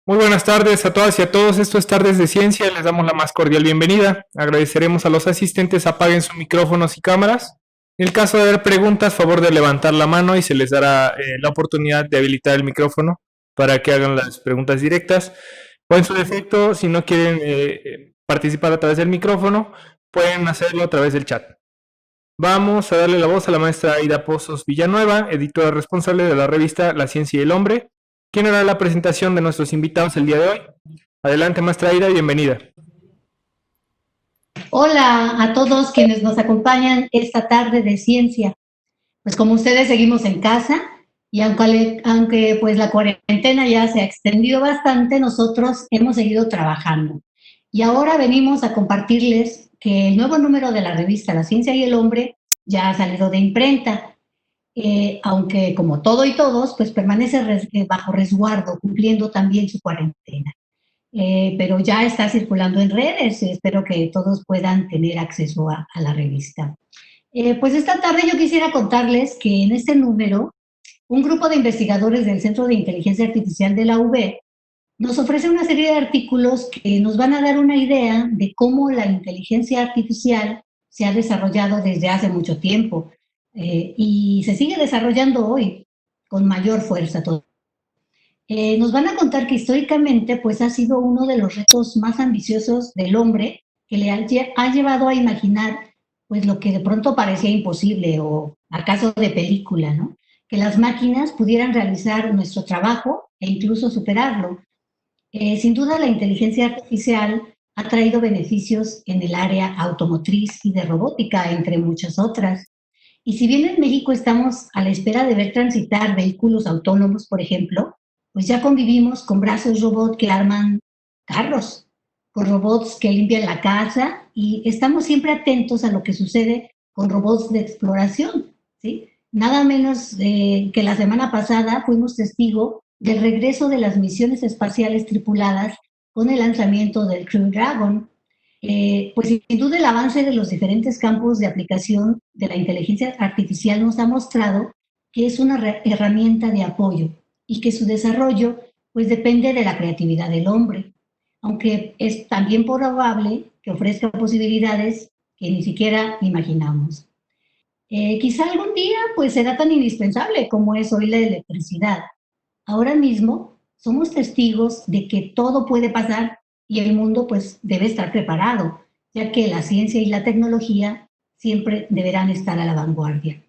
Muy buenas tardes a todas y a todos. Esto es Tardes de Ciencia. Les damos la más cordial bienvenida. Agradeceremos a los asistentes apaguen sus micrófonos y cámaras. En el caso de haber preguntas, favor de levantar la mano y se les dará la oportunidad de habilitar el micrófono para que hagan las preguntas directas. O en su defecto, si no quieren participar a través del micrófono, pueden hacerlo a través del chat. Vamos a darle la voz a la maestra Aida Pozos Villanueva, editora responsable de la revista La Ciencia y el Hombre, quien hará la presentación de nuestros invitados el día de hoy. Adelante, maestra Aida, bienvenida. Hola a todos quienes nos acompañan esta tarde de ciencia. Pues como ustedes seguimos en casa y aunque pues la cuarentena ya se ha extendido bastante, nosotros hemos seguido trabajando. Y ahora venimos a compartirles que el nuevo número de la revista La Ciencia y el Hombre ya ha salido de imprenta, aunque como todo y todos, pues permanece bajo resguardo, cumpliendo también su cuarentena. Pero ya está circulando en redes. Espero que todos puedan tener acceso a la revista. Pues esta tarde yo quisiera contarles que en este número, un grupo de investigadores del Centro de Inteligencia Artificial de la UB nos ofrece una serie de artículos que nos van a dar una idea de cómo la inteligencia artificial se ha desarrollado desde hace mucho tiempo y se sigue desarrollando hoy con mayor fuerza todavía. Nos van a contar que históricamente pues ha sido uno de los retos más ambiciosos del hombre que le ha llevado a imaginar pues lo que de pronto parecía imposible o acaso de película, ¿no? Que las máquinas pudieran realizar nuestro trabajo e incluso superarlo. Sin duda la inteligencia artificial ha traído beneficios en el área automotriz y de robótica, entre muchas otras. Y si bien en México estamos a la espera de ver transitar vehículos autónomos, por ejemplo, pues ya convivimos con brazos robot que arman carros, con robots que limpian la casa y estamos siempre atentos a lo que sucede con robots de exploración, ¿sí? Nada menos que la semana pasada fuimos testigo del regreso de las misiones espaciales tripuladas con el lanzamiento del Crew Dragon. Pues sin duda el avance de los diferentes campos de aplicación de la inteligencia artificial nos ha mostrado que es una herramienta de apoyo y que su desarrollo pues depende de la creatividad del hombre, aunque es también probable que ofrezca posibilidades que ni siquiera imaginamos. Quizá algún día pues será tan indispensable como es hoy la electricidad. Ahora mismo somos testigos de que todo puede pasar y el mundo pues debe estar preparado, ya que la ciencia y la tecnología siempre deberán estar a la vanguardia.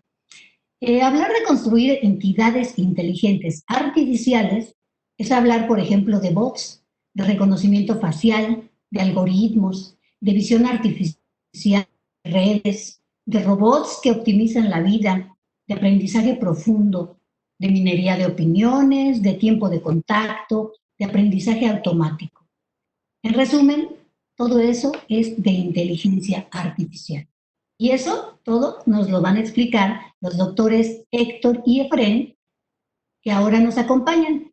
Hablar de construir entidades inteligentes artificiales es hablar, por ejemplo, de bots, de reconocimiento facial, de algoritmos, de visión artificial, de redes, de robots que optimizan la vida, de aprendizaje profundo, de minería de opiniones, de tiempo de contacto, de aprendizaje automático. En resumen, todo eso es de inteligencia artificial. Y eso todo nos lo van a explicar los doctores Héctor y Efrén, que ahora nos acompañan,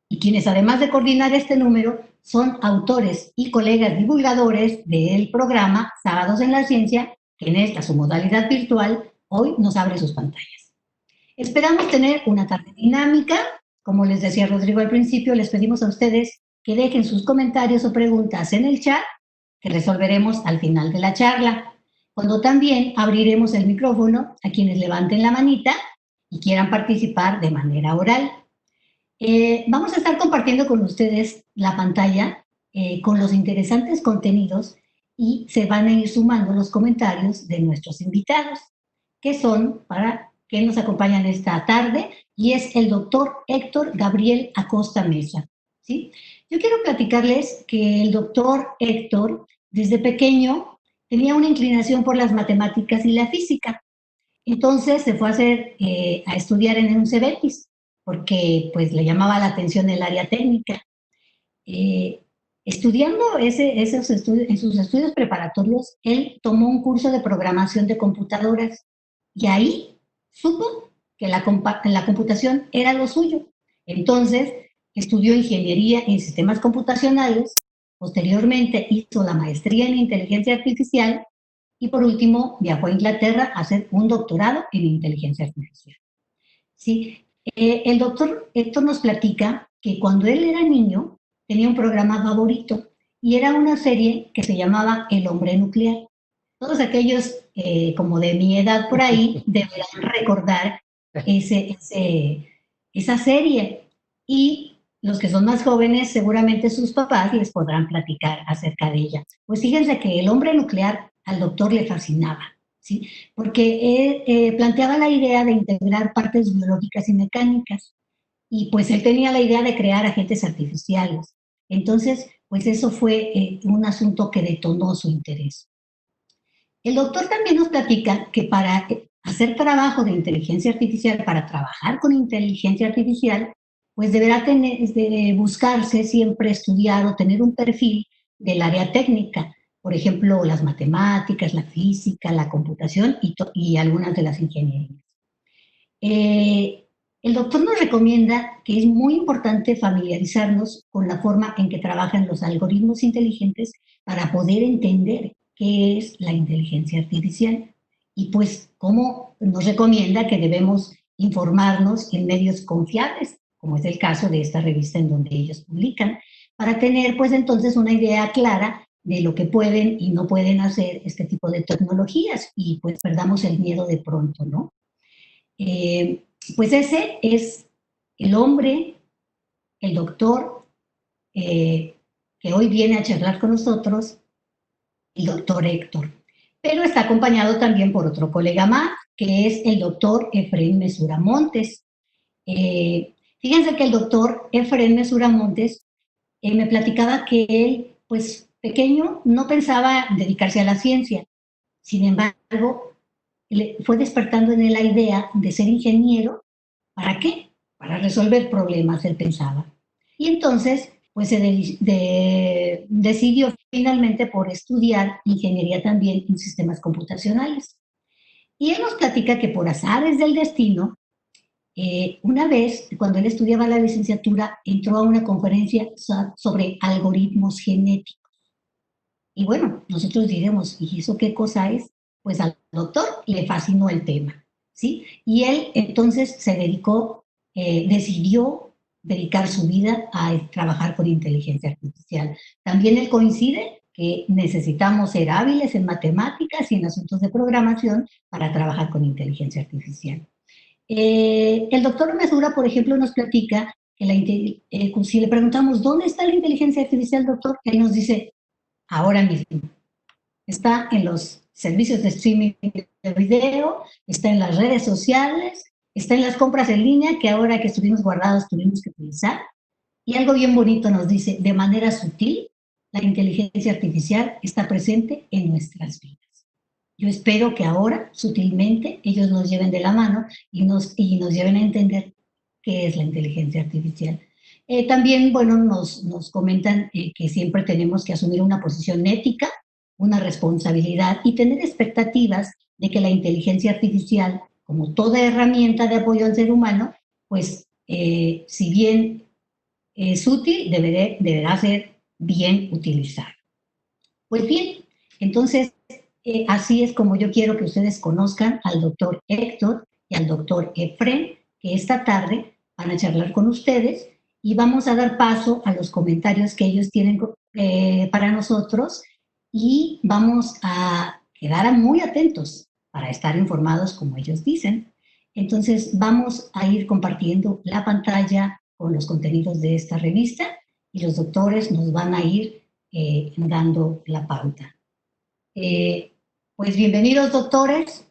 y quienes además de coordinar este número, son autores y colegas divulgadores del programa Sábados en la Ciencia, que en esta su modalidad virtual hoy nos abre sus pantallas. Esperamos tener una tarde dinámica. Como les decía Rodrigo al principio, les pedimos a ustedes que dejen sus comentarios o preguntas en el chat, que resolveremos al final de la charla, cuando también abriremos el micrófono a quienes levanten la manita y quieran participar de manera oral. Vamos a estar compartiendo con ustedes la pantalla con los interesantes contenidos y se van a ir sumando los comentarios de nuestros invitados, que son para que nos acompañan esta tarde, y es el doctor Héctor Gabriel Acosta Mesa, ¿sí? Yo quiero platicarles que el doctor Héctor, desde pequeño, tenía una inclinación por las matemáticas y la física. Entonces se fue a estudiar en un CEBETIS, porque pues le llamaba la atención el área técnica. Estudiando en sus estudios preparatorios, él tomó un curso de programación de computadoras y ahí supo que la computación era lo suyo. Entonces, estudió ingeniería en sistemas computacionales, posteriormente hizo la maestría en inteligencia artificial y por último viajó a Inglaterra a hacer un doctorado en inteligencia artificial. ¿Sí? El doctor Héctor nos platica que cuando él era niño, tenía un programa favorito y era una serie que se llamaba El hombre nuclear. Todos aquellos como de mi edad por ahí deberán recordar esa serie. Y los que son más jóvenes, seguramente sus papás les podrán platicar acerca de ella. Pues fíjense que el hombre nuclear al doctor le fascinaba, ¿sí? Porque planteaba la idea de integrar partes biológicas y mecánicas. Y pues él tenía la idea de crear agentes artificiales. Entonces, pues eso fue un asunto que detonó su interés. El doctor también nos platica que para hacer trabajo de inteligencia artificial, para trabajar con inteligencia artificial, pues deberá buscarse siempre estudiar o tener un perfil del área técnica, por ejemplo, las matemáticas, la física, la computación y algunas de las ingenierías. El doctor nos recomienda que es muy importante familiarizarnos con la forma en que trabajan los algoritmos inteligentes para poder entender qué es la inteligencia artificial y pues cómo nos recomienda que debemos informarnos en medios confiables, como es el caso de esta revista en donde ellos publican, para tener pues entonces una idea clara de lo que pueden y no pueden hacer este tipo de tecnologías y pues perdamos el miedo de pronto, ¿no? Pues ese es el hombre, el doctor, que hoy viene a charlar con nosotros, el doctor Héctor. Pero está acompañado también por otro colega más, que es el doctor Efraín Mesura Montes. Fíjense que el doctor Efraín Mesura Montes me platicaba que él, pues pequeño, no pensaba dedicarse a la ciencia. Sin embargo, le fue despertando en él la idea de ser ingeniero. ¿Para qué? Para resolver problemas, él pensaba. Y entonces, pues decidió finalmente por estudiar ingeniería también en sistemas computacionales. Y él nos platica que por azares del destino, una vez, cuando él estudiaba la licenciatura, entró a una conferencia sobre algoritmos genéticos. Y bueno, nosotros diremos, ¿y eso qué cosa es? Pues al doctor le fascinó el tema, ¿sí? Y él entonces decidió dedicar su vida a trabajar con inteligencia artificial. También él coincide que necesitamos ser hábiles en matemáticas y en asuntos de programación para trabajar con inteligencia artificial. El doctor Mesura, por ejemplo, nos platica que si le preguntamos, ¿dónde está la inteligencia artificial, doctor? Él nos dice, ahora mismo. Está en los servicios de streaming de video, está en las redes sociales, está en las compras en línea que ahora que estuvimos guardados tuvimos que utilizar. Y algo bien bonito nos dice, de manera sutil, la inteligencia artificial está presente en nuestras vidas. Yo espero que ahora, sutilmente, ellos nos lleven de la mano y nos lleven a entender qué es la inteligencia artificial. También, bueno, nos comentan que siempre tenemos que asumir una posición ética, una responsabilidad y tener expectativas de que la inteligencia artificial, como toda herramienta de apoyo al ser humano, pues si bien es útil, deberá ser bien utilizada. Pues bien, entonces así es como yo quiero que ustedes conozcan al doctor Héctor y al doctor Efren, que esta tarde van a charlar con ustedes y vamos a dar paso a los comentarios que ellos tienen para nosotros y vamos a quedar muy atentos para estar informados como ellos dicen. Entonces vamos a ir compartiendo la pantalla con los contenidos de esta revista y los doctores nos van a ir dando la pauta. Pues bienvenidos, doctores.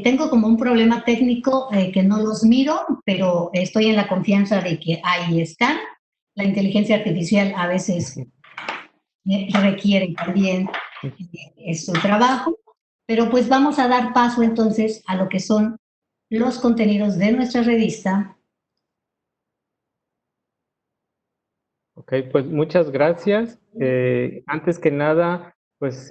Tengo como un problema técnico que no los miro, pero estoy en la confianza de que ahí están. La inteligencia artificial a veces requiere también su trabajo, pero pues vamos a dar paso entonces a lo que son los contenidos de nuestra revista. Ok, pues muchas gracias. Antes que nada, pues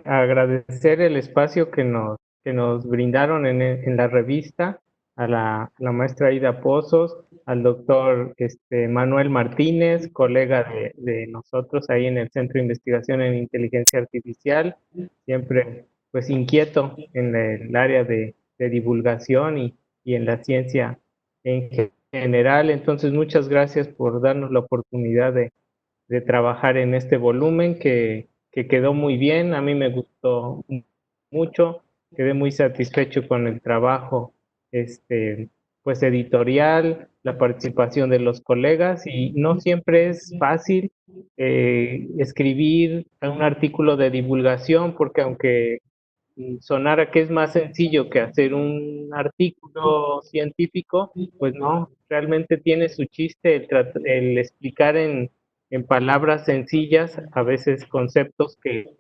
agradecer el espacio que nos brindaron en la revista, a la maestra Aida Pozos, al doctor Manuel Martínez, colega de nosotros ahí en el Centro de Investigación en Inteligencia Artificial, siempre pues inquieto en el área de divulgación y en la ciencia en general. Entonces, muchas gracias por darnos la oportunidad de trabajar en este volumen que quedó muy bien. A mí me gustó mucho, quedé muy satisfecho con el trabajo, pues editorial, la participación de los colegas, y no siempre es fácil escribir un artículo de divulgación, porque aunque sonara que es más sencillo que hacer un artículo científico, pues no, realmente tiene su chiste el explicar en palabras sencillas a veces conceptos que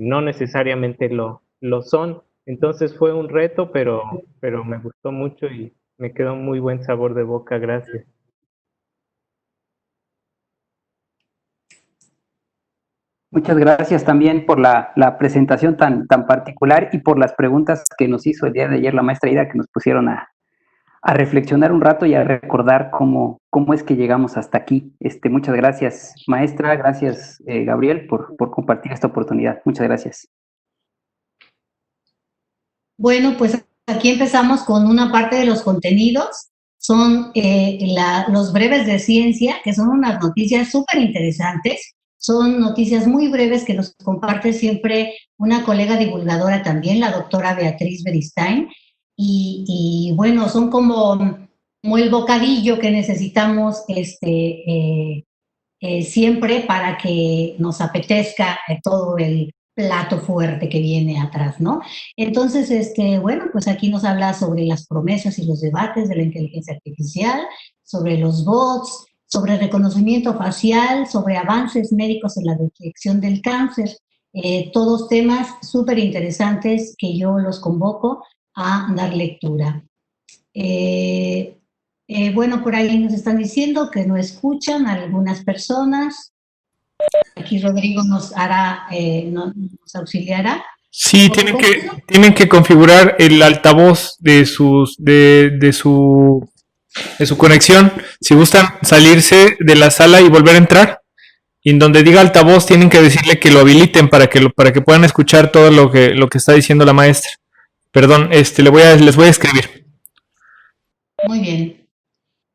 no necesariamente lo son. Entonces fue un reto, pero me gustó mucho y me quedó muy buen sabor de boca. Gracias. Muchas gracias también por la presentación tan particular y por las preguntas que nos hizo el día de ayer la maestra Ida, que nos pusieron a reflexionar un rato y a recordar cómo es que llegamos hasta aquí. Muchas gracias, maestra. Gracias, Gabriel, por compartir esta oportunidad. Muchas gracias. Bueno, pues aquí empezamos con una parte de los contenidos. Son los breves de ciencia, que son unas noticias súper interesantes. Son noticias muy breves que nos comparte siempre una colega divulgadora también, la doctora Beatriz Beristain. Y bueno, son como el bocadillo que necesitamos siempre para que nos apetezca todo el plato fuerte que viene atrás, ¿no? Entonces, bueno, pues aquí nos habla sobre las promesas y los debates de la inteligencia artificial, sobre los bots, sobre reconocimiento facial, sobre avances médicos en la detección del cáncer, todos temas súper interesantes que yo los convoco a dar lectura. Bueno, por ahí nos están diciendo que no escuchan a algunas personas. Aquí Rodrigo nos auxiliará. Sí, tienen que configurar el altavoz de su conexión. Si gustan salirse de la sala y volver a entrar, y en donde diga altavoz tienen que decirle que lo habiliten para que puedan escuchar todo lo que está diciendo la maestra. Perdón, les voy a escribir. Muy bien.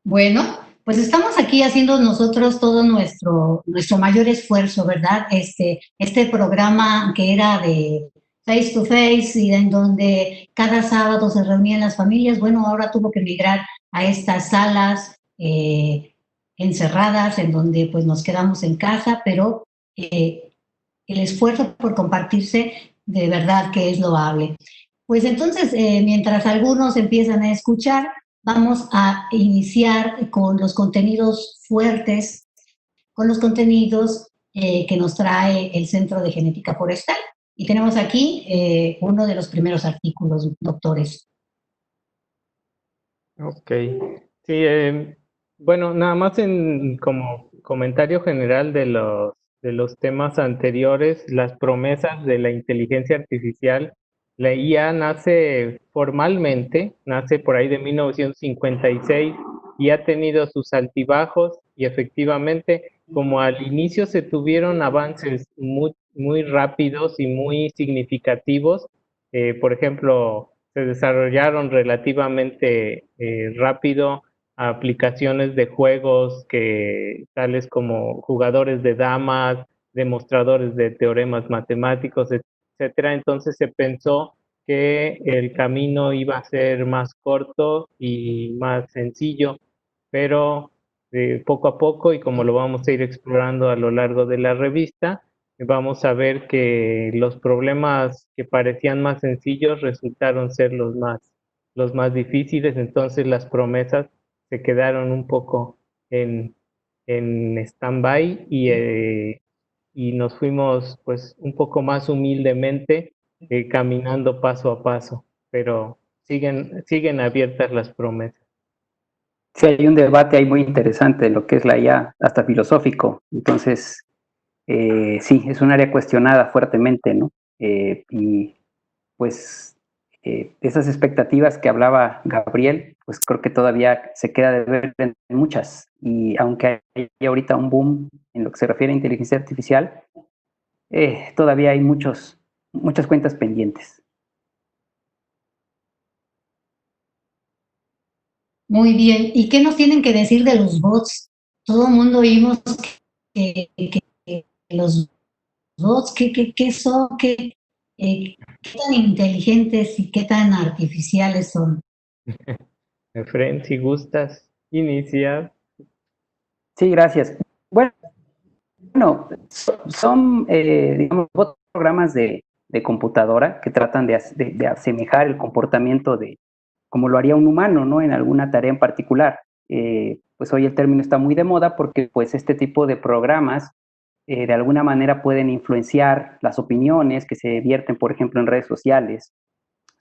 Bueno, pues estamos aquí haciendo nosotros todo nuestro mayor esfuerzo, ¿verdad? Este programa que era de face to face y en donde cada sábado se reunían las familias, bueno, ahora tuvo que migrar a estas salas encerradas en donde pues nos quedamos en casa, pero el esfuerzo por compartirse de verdad que es loable. Pues entonces, mientras algunos empiezan a escuchar, vamos a iniciar con los contenidos fuertes, con los contenidos que nos trae el Centro de Genética Forestal. Y tenemos aquí uno de los primeros artículos, doctores. Ok. Sí, bueno, nada más como comentario general de los temas anteriores, las promesas de la inteligencia artificial. La IA nace formalmente, nace por ahí de 1956 y ha tenido sus altibajos, y efectivamente, como al inicio se tuvieron avances muy rápidos y muy significativos, por ejemplo, se desarrollaron relativamente rápido aplicaciones de juegos tales como jugadores de damas, demostradores de teoremas matemáticos, etcétera. Entonces se pensó que el camino iba a ser más corto y más sencillo, pero poco a poco, y como lo vamos a ir explorando a lo largo de la revista, vamos a ver que los problemas que parecían más sencillos resultaron ser los más difíciles. Entonces las promesas se quedaron un poco en stand-by, y nos fuimos pues un poco más humildemente caminando paso a paso, pero siguen abiertas las promesas. Sí, hay un debate ahí muy interesante en lo que es la IA, hasta filosófico. Entonces, sí, es un área cuestionada fuertemente, ¿no? Y pues esas expectativas que hablaba Gabriel, pues creo que todavía se queda de ver en muchas. Y aunque hay ahorita un boom en lo que se refiere a inteligencia artificial, todavía hay muchas cuentas pendientes. Muy bien. ¿Y qué nos tienen que decir de los bots? Todo el mundo oímos que los bots, qué son, qué tan inteligentes y qué tan artificiales son. Efren, si gustas iniciar. Sí, gracias. Bueno, son, digamos, programas de computadora que tratan de asemejar el comportamiento de como lo haría un humano, ¿no? En alguna tarea en particular. Pues hoy el término está muy de moda porque pues este tipo de programas de alguna manera pueden influenciar las opiniones que se vierten, por ejemplo, en redes sociales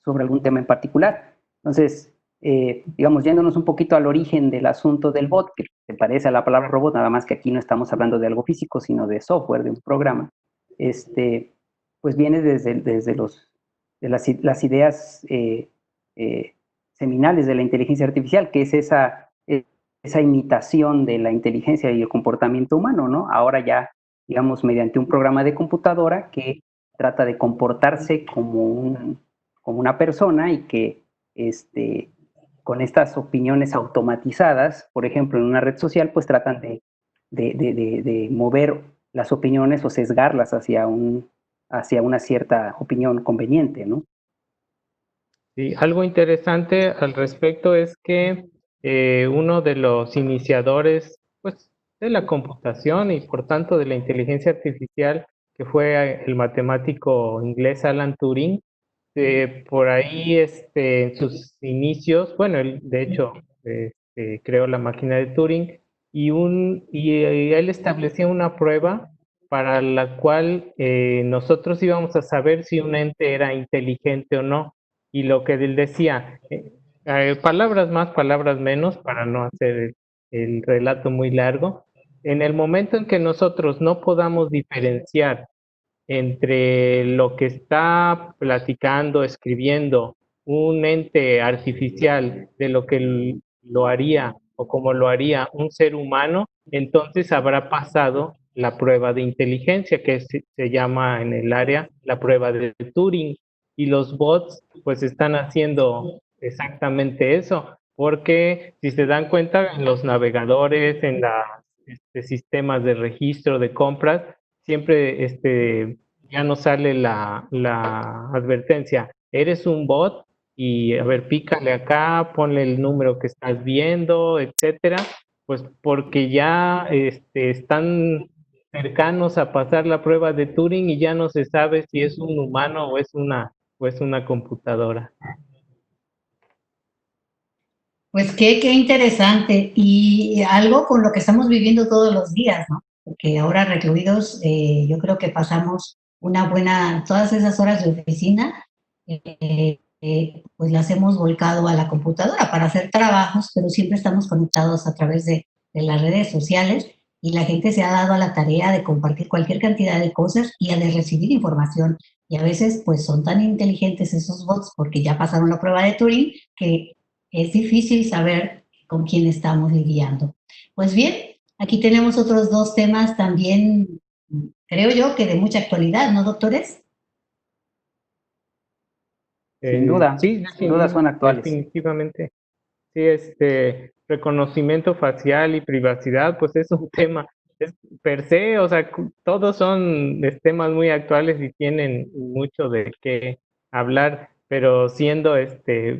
sobre algún tema en particular. Entonces, digamos, yéndonos un poquito al origen del asunto del bot, que se parece a la palabra robot, nada más que aquí no estamos hablando de algo físico, sino de software, de un programa, pues viene de las ideas seminales de la inteligencia artificial, que es esa imitación de la inteligencia y el comportamiento humano, ¿no? Ahora ya, digamos, mediante un programa de computadora que trata de comportarse como una persona y que con estas opiniones automatizadas, por ejemplo, en una red social, pues tratan de mover las opiniones o sesgarlas hacia una cierta opinión conveniente, ¿no? Sí, algo interesante al respecto es que uno de los iniciadores, pues, de la computación y por tanto de la inteligencia artificial, que fue el matemático inglés Alan Turing, por ahí, en sus inicios, bueno, él de hecho creó la máquina de Turing y él establecía una prueba para la cual nosotros íbamos a saber si un ente era inteligente o no. Y lo que él decía, palabras más, palabras menos, para no hacer el relato muy largo, en el momento en que nosotros no podamos diferenciar entre lo que está platicando, escribiendo un ente artificial de lo que lo haría o como lo haría un ser humano, entonces habrá pasado la prueba de inteligencia que se llama en el área la prueba de Turing. Y los bots pues están haciendo exactamente eso, porque si se dan cuenta en los navegadores, en los sistemas de registro de compras, siempre ya nos sale la advertencia, eres un bot y a ver, pícale acá, ponle el número que estás viendo, etcétera, pues porque ya están cercanos a pasar la prueba de Turing y ya no se sabe si es un humano o es una computadora. Pues qué interesante y algo con lo que estamos viviendo todos los días, ¿no? Porque ahora recluidos, yo creo que pasamos todas esas horas de oficina, pues las hemos volcado a la computadora para hacer trabajos, pero siempre estamos conectados a través de las redes sociales y la gente se ha dado a la tarea de compartir cualquier cantidad de cosas y de recibir información. Y a veces, pues son tan inteligentes esos bots porque ya pasaron la prueba de Turing que es difícil saber con quién estamos lidiando. Pues bien, aquí tenemos otros dos temas también, creo yo, que de mucha actualidad, ¿no, doctores? Sin duda son actuales. Definitivamente. Sí, reconocimiento facial y privacidad, pues es un tema, es per se, o sea, todos son temas muy actuales y tienen mucho de qué hablar, pero siendo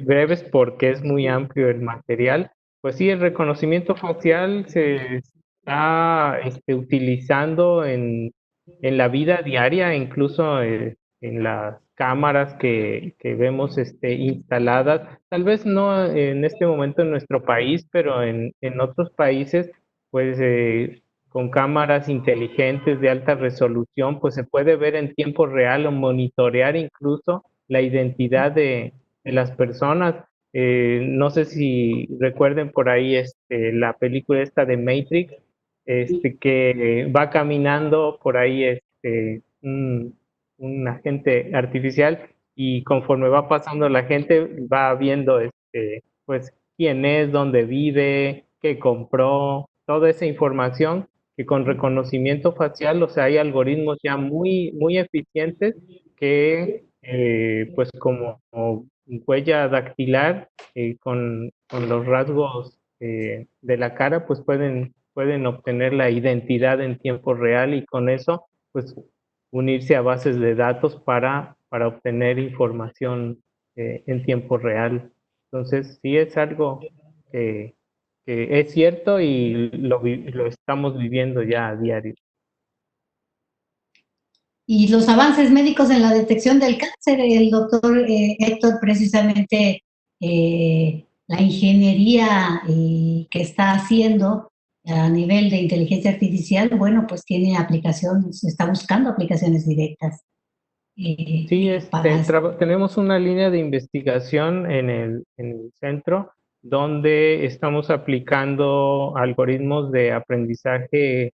breves porque es muy amplio el material, pues sí, el reconocimiento facial se está utilizando en la vida diaria, incluso en las cámaras que vemos instaladas, tal vez no en este momento en nuestro país, pero en otros países, pues con cámaras inteligentes de alta resolución, pues se puede ver en tiempo real o monitorear incluso la identidad de las personas. No sé si recuerden por ahí la película esta de Matrix, que va caminando por ahí un agente artificial y conforme va pasando la gente va viendo pues quién es, dónde vive, qué compró, toda esa información que con reconocimiento facial, o sea, hay algoritmos ya muy eficientes que pues como huella dactilar con los rasgos de la cara, pues pueden obtener la identidad en tiempo real y con eso pues unirse a bases de datos para obtener información en tiempo real. Entonces sí es algo que es cierto y lo estamos viviendo ya a diario. Y los avances médicos en la detección del cáncer, el doctor Héctor, precisamente la ingeniería que está haciendo a nivel de inteligencia artificial, bueno, pues tiene aplicaciones, está buscando aplicaciones directas. Sí, tenemos una línea de investigación en el centro donde estamos aplicando algoritmos de aprendizaje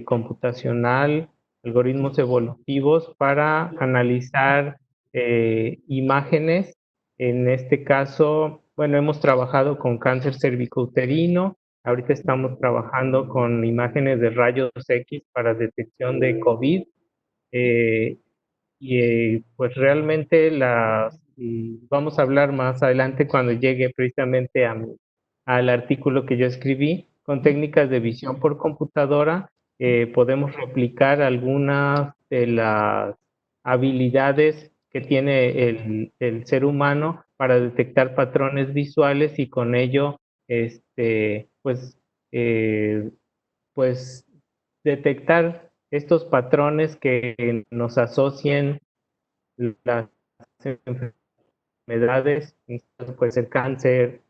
computacional, algoritmos evolutivos para analizar imágenes. En este caso, bueno, hemos trabajado con cáncer cervicouterino, ahorita estamos trabajando con imágenes de rayos X para detección de COVID. Y pues realmente vamos a hablar más adelante cuando llegue precisamente al artículo que yo escribí. Con técnicas de visión por computadora podemos replicar algunas de las habilidades que tiene el ser humano para detectar patrones visuales y con ello pues pues detectar estos patrones que nos asocien las enfermedades, puede ser cáncer,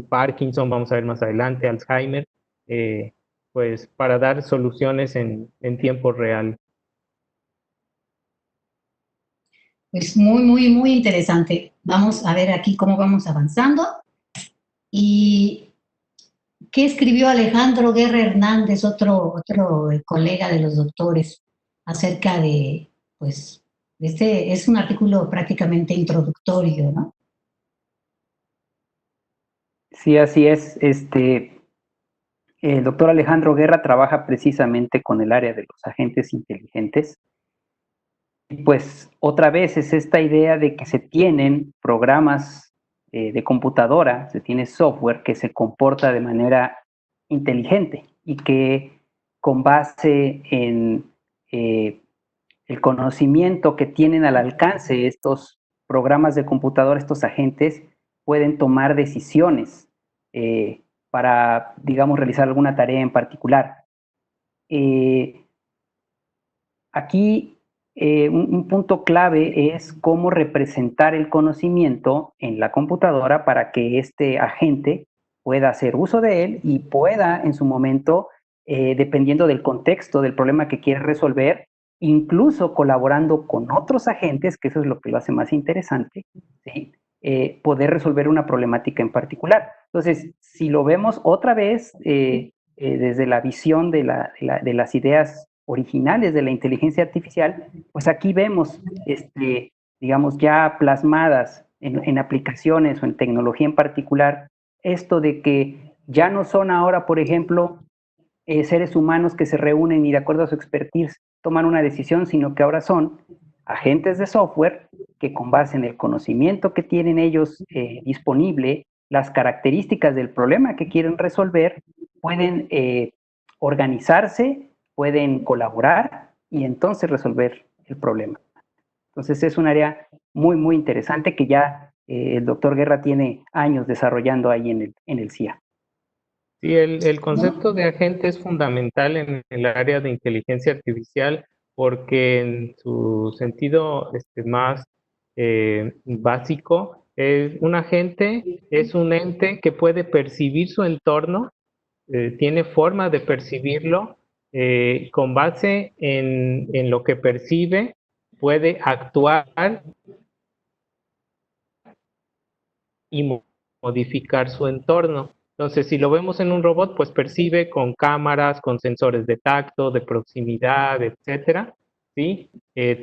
Parkinson, vamos a ver más adelante, Alzheimer, pues para dar soluciones en tiempo real. Pues muy, muy, muy interesante. Vamos a ver aquí cómo vamos avanzando. ¿Y qué escribió Alejandro Guerra Hernández, otro colega de los doctores, acerca de, pues, este es un artículo prácticamente introductorio, ¿no? Sí, así es. El doctor Alejandro Guerra trabaja precisamente con el área de los agentes inteligentes. Pues otra vez es esta idea de que se tienen programas de computadora, se tiene software que se comporta de manera inteligente y que con base en el conocimiento que tienen al alcance estos programas de computadora, estos agentes, pueden tomar decisiones para, digamos, realizar alguna tarea en particular. Aquí un punto clave es cómo representar el conocimiento en la computadora para que este agente pueda hacer uso de él y pueda en su momento, dependiendo del contexto del problema que quiere resolver, incluso colaborando con otros agentes, que eso es lo que lo hace más interesante, ¿sí? Poder resolver una problemática en particular. Entonces, si lo vemos otra vez desde la visión de las ideas originales de la inteligencia artificial, pues aquí vemos, digamos, ya plasmadas en aplicaciones o en tecnología en particular, esto de que ya no son ahora, por ejemplo, seres humanos que se reúnen y de acuerdo a su expertise toman una decisión, sino que ahora son agentes de software que con base en el conocimiento que tienen ellos disponible, las características del problema que quieren resolver, pueden organizarse, pueden colaborar y entonces resolver el problema. Entonces es un área muy, muy interesante que ya el doctor Guerra tiene años desarrollando ahí en el CIA. Sí, el concepto de agente es fundamental en el área de inteligencia artificial porque en su sentido más básico, un agente es un ente que puede percibir su entorno, tiene forma de percibirlo, con base en lo que percibe, puede actuar y modificar su entorno. Entonces, si lo vemos en un robot, pues percibe con cámaras, con sensores de tacto, de proximidad, etcétera, ¿sí?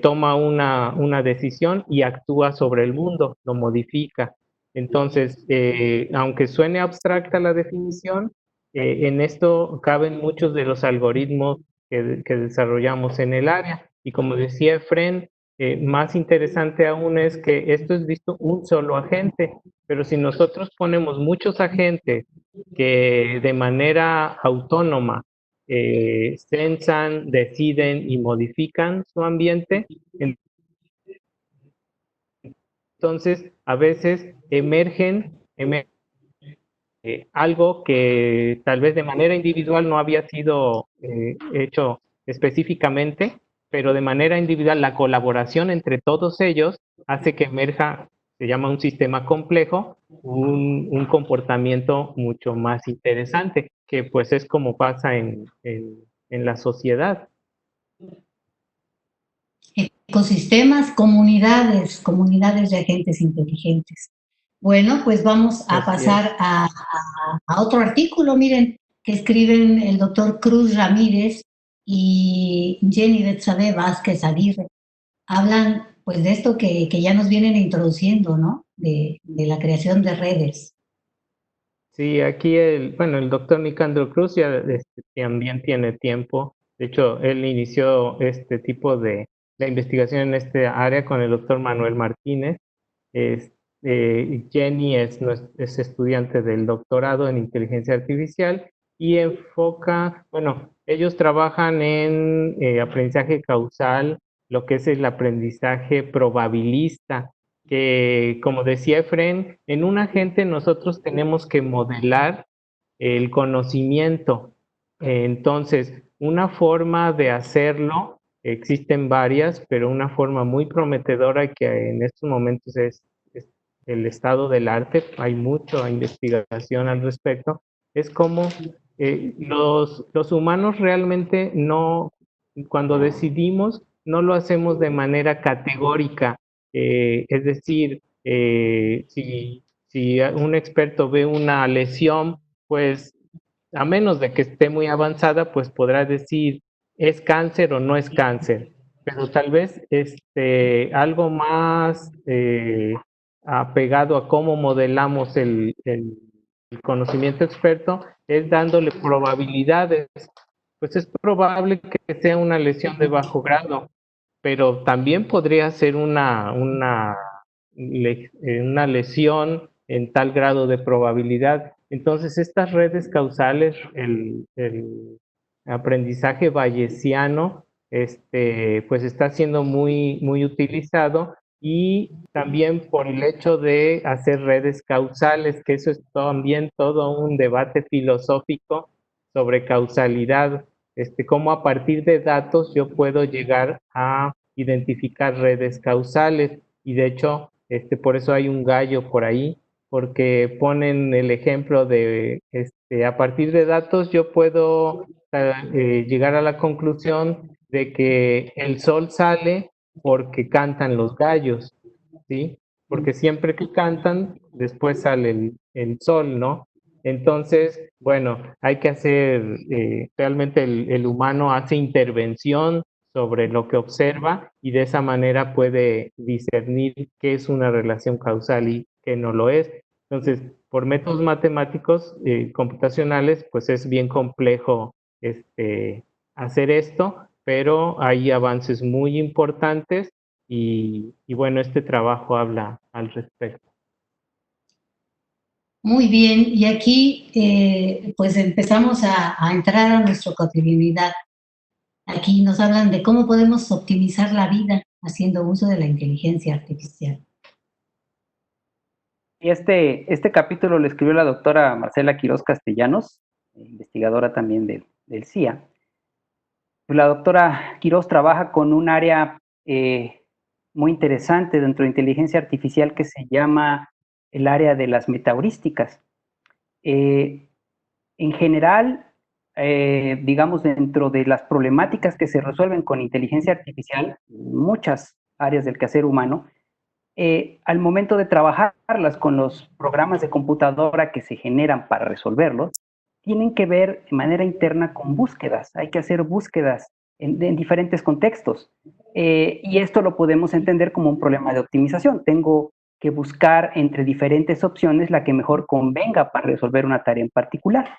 Toma una decisión y actúa sobre el mundo, lo modifica. Entonces, aunque suene abstracta la definición, en esto caben muchos de los algoritmos que desarrollamos en el área. Y como decía Efren, Más interesante aún es que esto es visto un solo agente, pero si nosotros ponemos muchos agentes que de manera autónoma sensan, deciden y modifican su ambiente, entonces a veces emergen algo que tal vez de manera individual no había sido hecho específicamente, pero de manera individual la colaboración entre todos ellos hace que emerja, se llama un sistema complejo, un comportamiento mucho más interesante, que pues es como pasa en la sociedad. Ecosistemas, comunidades de agentes inteligentes. Bueno, pues vamos a pasar a otro artículo, miren, que escriben el doctor Cruz Ramírez y Jenny Betsabe Vázquez Aguirre. Hablan pues de esto que ya nos vienen introduciendo, ¿no? De la creación de redes. Sí, aquí el doctor Nicandro Cruz ya también tiene tiempo. De hecho, él inició este tipo de la investigación en este área con el doctor Manuel Martínez. Jenny es estudiante del doctorado en inteligencia artificial y enfoca, ellos trabajan en aprendizaje causal, lo que es el aprendizaje probabilista, que como decía Efren, en un agente nosotros tenemos que modelar el conocimiento. Entonces, una forma de hacerlo, existen varias, pero una forma muy prometedora que en estos momentos es el estado del arte, hay mucha investigación al respecto, es como los humanos realmente no, cuando decidimos, no lo hacemos de manera categórica, es decir, si un experto ve una lesión, pues a menos de que esté muy avanzada, pues podrá decir es cáncer o no es cáncer, pero tal vez algo más apegado a cómo modelamos el conocimiento experto es dándole probabilidades. Pues es probable que sea una lesión de bajo grado, pero también podría ser una lesión en tal grado de probabilidad. Entonces, estas redes causales, el aprendizaje bayesiano, pues está siendo muy, muy utilizado, y también por el hecho de hacer redes causales, que eso es también todo un debate filosófico sobre causalidad, cómo a partir de datos yo puedo llegar a identificar redes causales, y de hecho, por eso hay un gallo por ahí, porque ponen el ejemplo de, a partir de datos yo puedo llegar a la conclusión de que el sol sale porque cantan los gallos, ¿sí? Porque siempre que cantan, después sale el sol, ¿no? Entonces, bueno, hay que hacer, realmente el humano hace intervención sobre lo que observa y de esa manera puede discernir qué es una relación causal y qué no lo es. Entonces, por métodos matemáticos computacionales, pues es bien complejo hacer esto, pero hay avances muy importantes y bueno, este trabajo habla al respecto. Muy bien, y aquí pues empezamos a entrar a nuestra cotidianidad. Aquí nos hablan de cómo podemos optimizar la vida haciendo uso de la inteligencia artificial. Y este capítulo lo escribió la doctora Marcela Quirós Castellanos, investigadora también del CIA. La doctora Quirós trabaja con un área muy interesante dentro de inteligencia artificial que se llama el área de las metaheurísticas. En general, digamos, dentro de las problemáticas que se resuelven con inteligencia artificial, muchas áreas del quehacer humano, al momento de trabajarlas con los programas de computadora que se generan para resolverlos, tienen que ver de manera interna con búsquedas. Hay que hacer búsquedas en diferentes contextos. Y esto lo podemos entender como un problema de optimización. Tengo que buscar entre diferentes opciones la que mejor convenga para resolver una tarea en particular.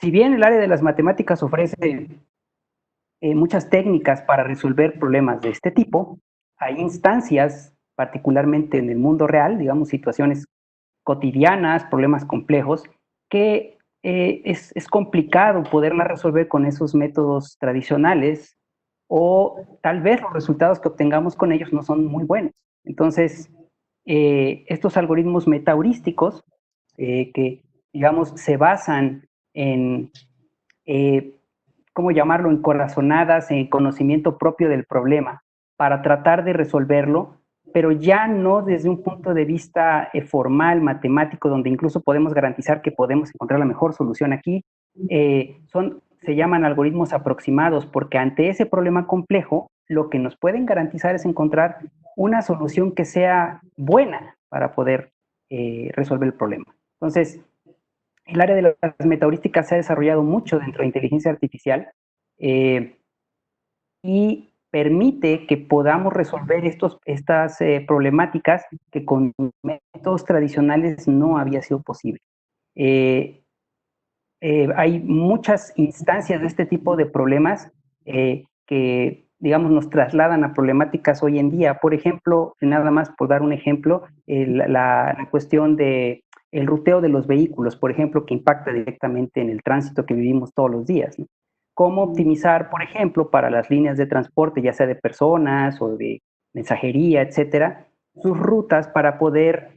Si bien el área de las matemáticas ofrece muchas técnicas para resolver problemas de este tipo, hay instancias, particularmente en el mundo real, digamos, situaciones cotidianas, problemas complejos, que es complicado poderlas resolver con esos métodos tradicionales, o tal vez los resultados que obtengamos con ellos no son muy buenos. Entonces, estos algoritmos metaheurísticos, que, digamos, se basan en, ¿cómo llamarlo?, en corazonadas, en conocimiento propio del problema, para tratar de resolverlo, pero ya no desde un punto de vista formal, matemático, donde incluso podemos garantizar que podemos encontrar la mejor solución aquí. Se llaman algoritmos aproximados, porque ante ese problema complejo, lo que nos pueden garantizar es encontrar una solución que sea buena para poder resolver el problema. Entonces, el área de las metaheurísticas se ha desarrollado mucho dentro de inteligencia artificial, y permite que podamos resolver estas problemáticas que con métodos tradicionales no había sido posible. Hay muchas instancias de este tipo de problemas que, digamos, nos trasladan a problemáticas hoy en día. Por ejemplo, nada más por dar un ejemplo, la cuestión de el ruteo de los vehículos, por ejemplo, que impacta directamente en el tránsito que vivimos todos los días, ¿no? Cómo optimizar, por ejemplo, para las líneas de transporte, ya sea de personas o de mensajería, etcétera, sus rutas para poder,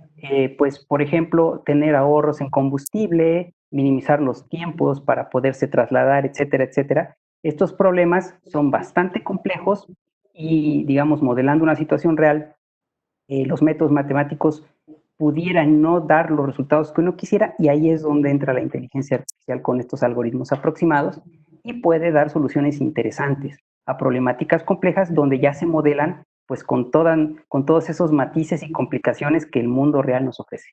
pues, por ejemplo, tener ahorros en combustible, minimizar los tiempos para poderse trasladar, etcétera, etcétera. Estos problemas son bastante complejos y, digamos, modelando una situación real, los métodos matemáticos pudieran no dar los resultados que uno quisiera, y ahí es donde entra la inteligencia artificial con estos algoritmos aproximados y puede dar soluciones interesantes a problemáticas complejas donde ya se modelan pues con todos esos matices y complicaciones que el mundo real nos ofrece.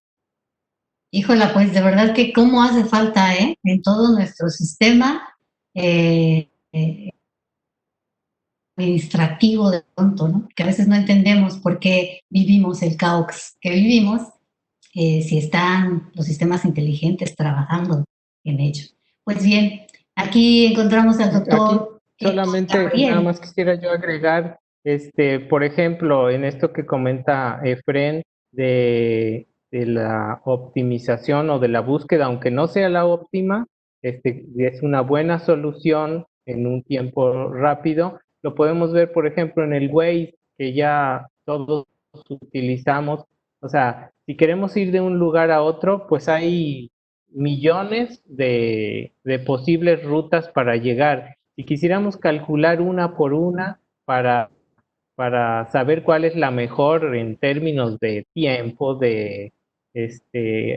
Híjola, pues de verdad que cómo hace falta, en todo nuestro sistema administrativo de pronto, ¿no? Que a veces no entendemos por qué vivimos el caos que vivimos, si están los sistemas inteligentes trabajando en ello. Pues bien, aquí encontramos al doctor Solamente Gabriel. nada más quisiera yo agregar, por ejemplo, en esto que comenta Efren de la optimización o de la búsqueda, aunque no sea la óptima, es una buena solución en un tiempo rápido. Lo podemos ver, por ejemplo, en el Waze, que ya todos utilizamos. O sea, si queremos ir de un lugar a otro, pues hay millones de posibles rutas para llegar. Si quisiéramos calcular una por una para saber cuál es la mejor en términos de tiempo, de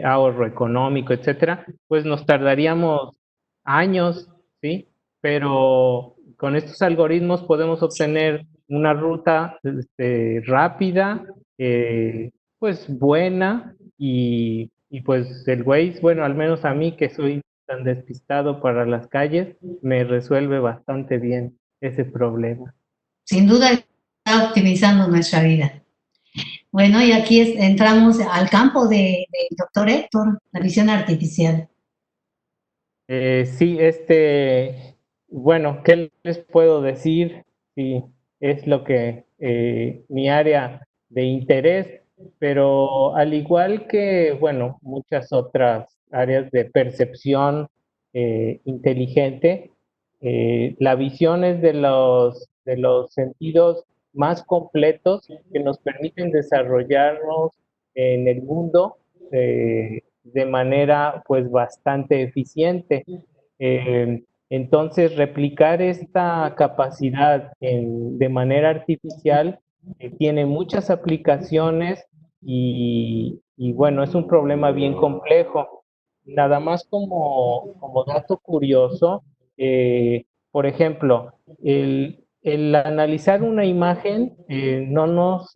ahorro económico, etcétera, pues nos tardaríamos años, ¿sí? Pero con estos algoritmos podemos obtener una ruta rápida, pues buena, y pues el Waze, bueno, al menos a mí que soy tan despistado para las calles, me resuelve bastante bien ese problema. Sin duda está optimizando nuestra vida. Bueno, y aquí entramos al campo del doctor Héctor, la visión artificial. Sí, bueno, ¿qué les puedo decir? Sí, es lo que mi área de interés, pero al igual que, bueno, muchas otras áreas de percepción inteligente, la visión es de los sentidos más completos que nos permiten desarrollarnos en el mundo de manera pues bastante eficiente. Entonces, replicar esta capacidad de manera artificial tiene muchas aplicaciones y bueno, es un problema bien complejo. Nada más como dato curioso, por ejemplo, el analizar una imagen no nos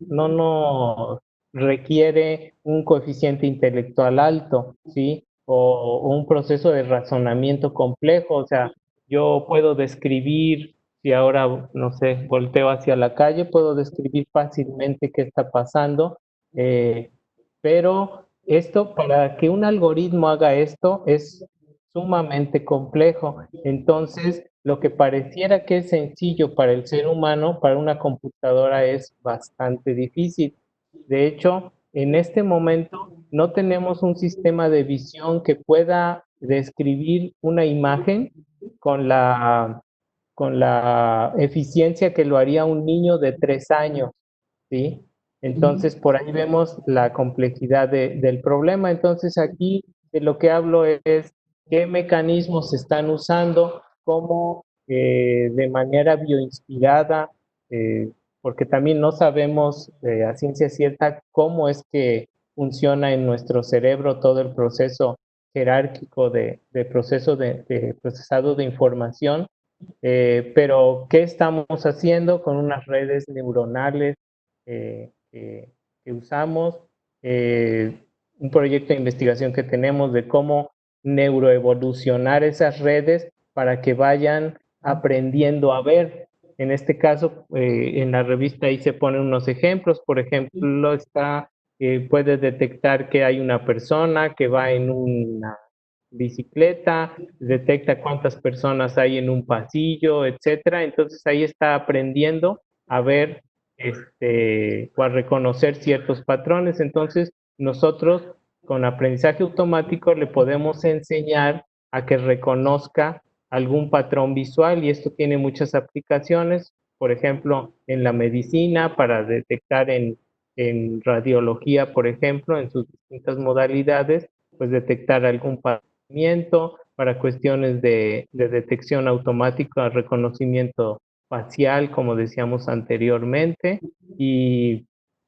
requiere un coeficiente intelectual alto, ¿sí? O un proceso de razonamiento complejo. O sea, yo puedo describir, si ahora, no sé, volteo hacia la calle, puedo describir fácilmente qué está pasando, pero esto, para que un algoritmo haga esto, es sumamente complejo. Entonces, lo que pareciera que es sencillo para el ser humano, para una computadora es bastante difícil. De hecho, en este momento no tenemos un sistema de visión que pueda describir una imagen con con la eficiencia que lo haría un niño de 3 años, ¿sí? Entonces, por ahí vemos la complejidad del problema. Entonces, aquí de lo que hablo es qué mecanismos se están usando, cómo de manera bioinspirada, porque también no sabemos a ciencia cierta cómo es que funciona en nuestro cerebro todo el proceso jerárquico de proceso de procesado de información, pero ¿qué estamos haciendo con unas redes neuronales que usamos? Un proyecto de investigación que tenemos de cómo neuroevolucionar esas redes para que vayan aprendiendo a ver. En este caso, en la revista ahí se ponen unos ejemplos. Por ejemplo, puede detectar que hay una persona que va en una bicicleta, detecta cuántas personas hay en un pasillo, etcétera. Entonces ahí está aprendiendo a ver o a reconocer ciertos patrones. Entonces nosotros con aprendizaje automático le podemos enseñar a que reconozca algún patrón visual y esto tiene muchas aplicaciones, por ejemplo, en la medicina para detectar en radiología, por ejemplo, en sus distintas modalidades, pues detectar algún para cuestiones de detección automática, reconocimiento facial, como decíamos anteriormente, y,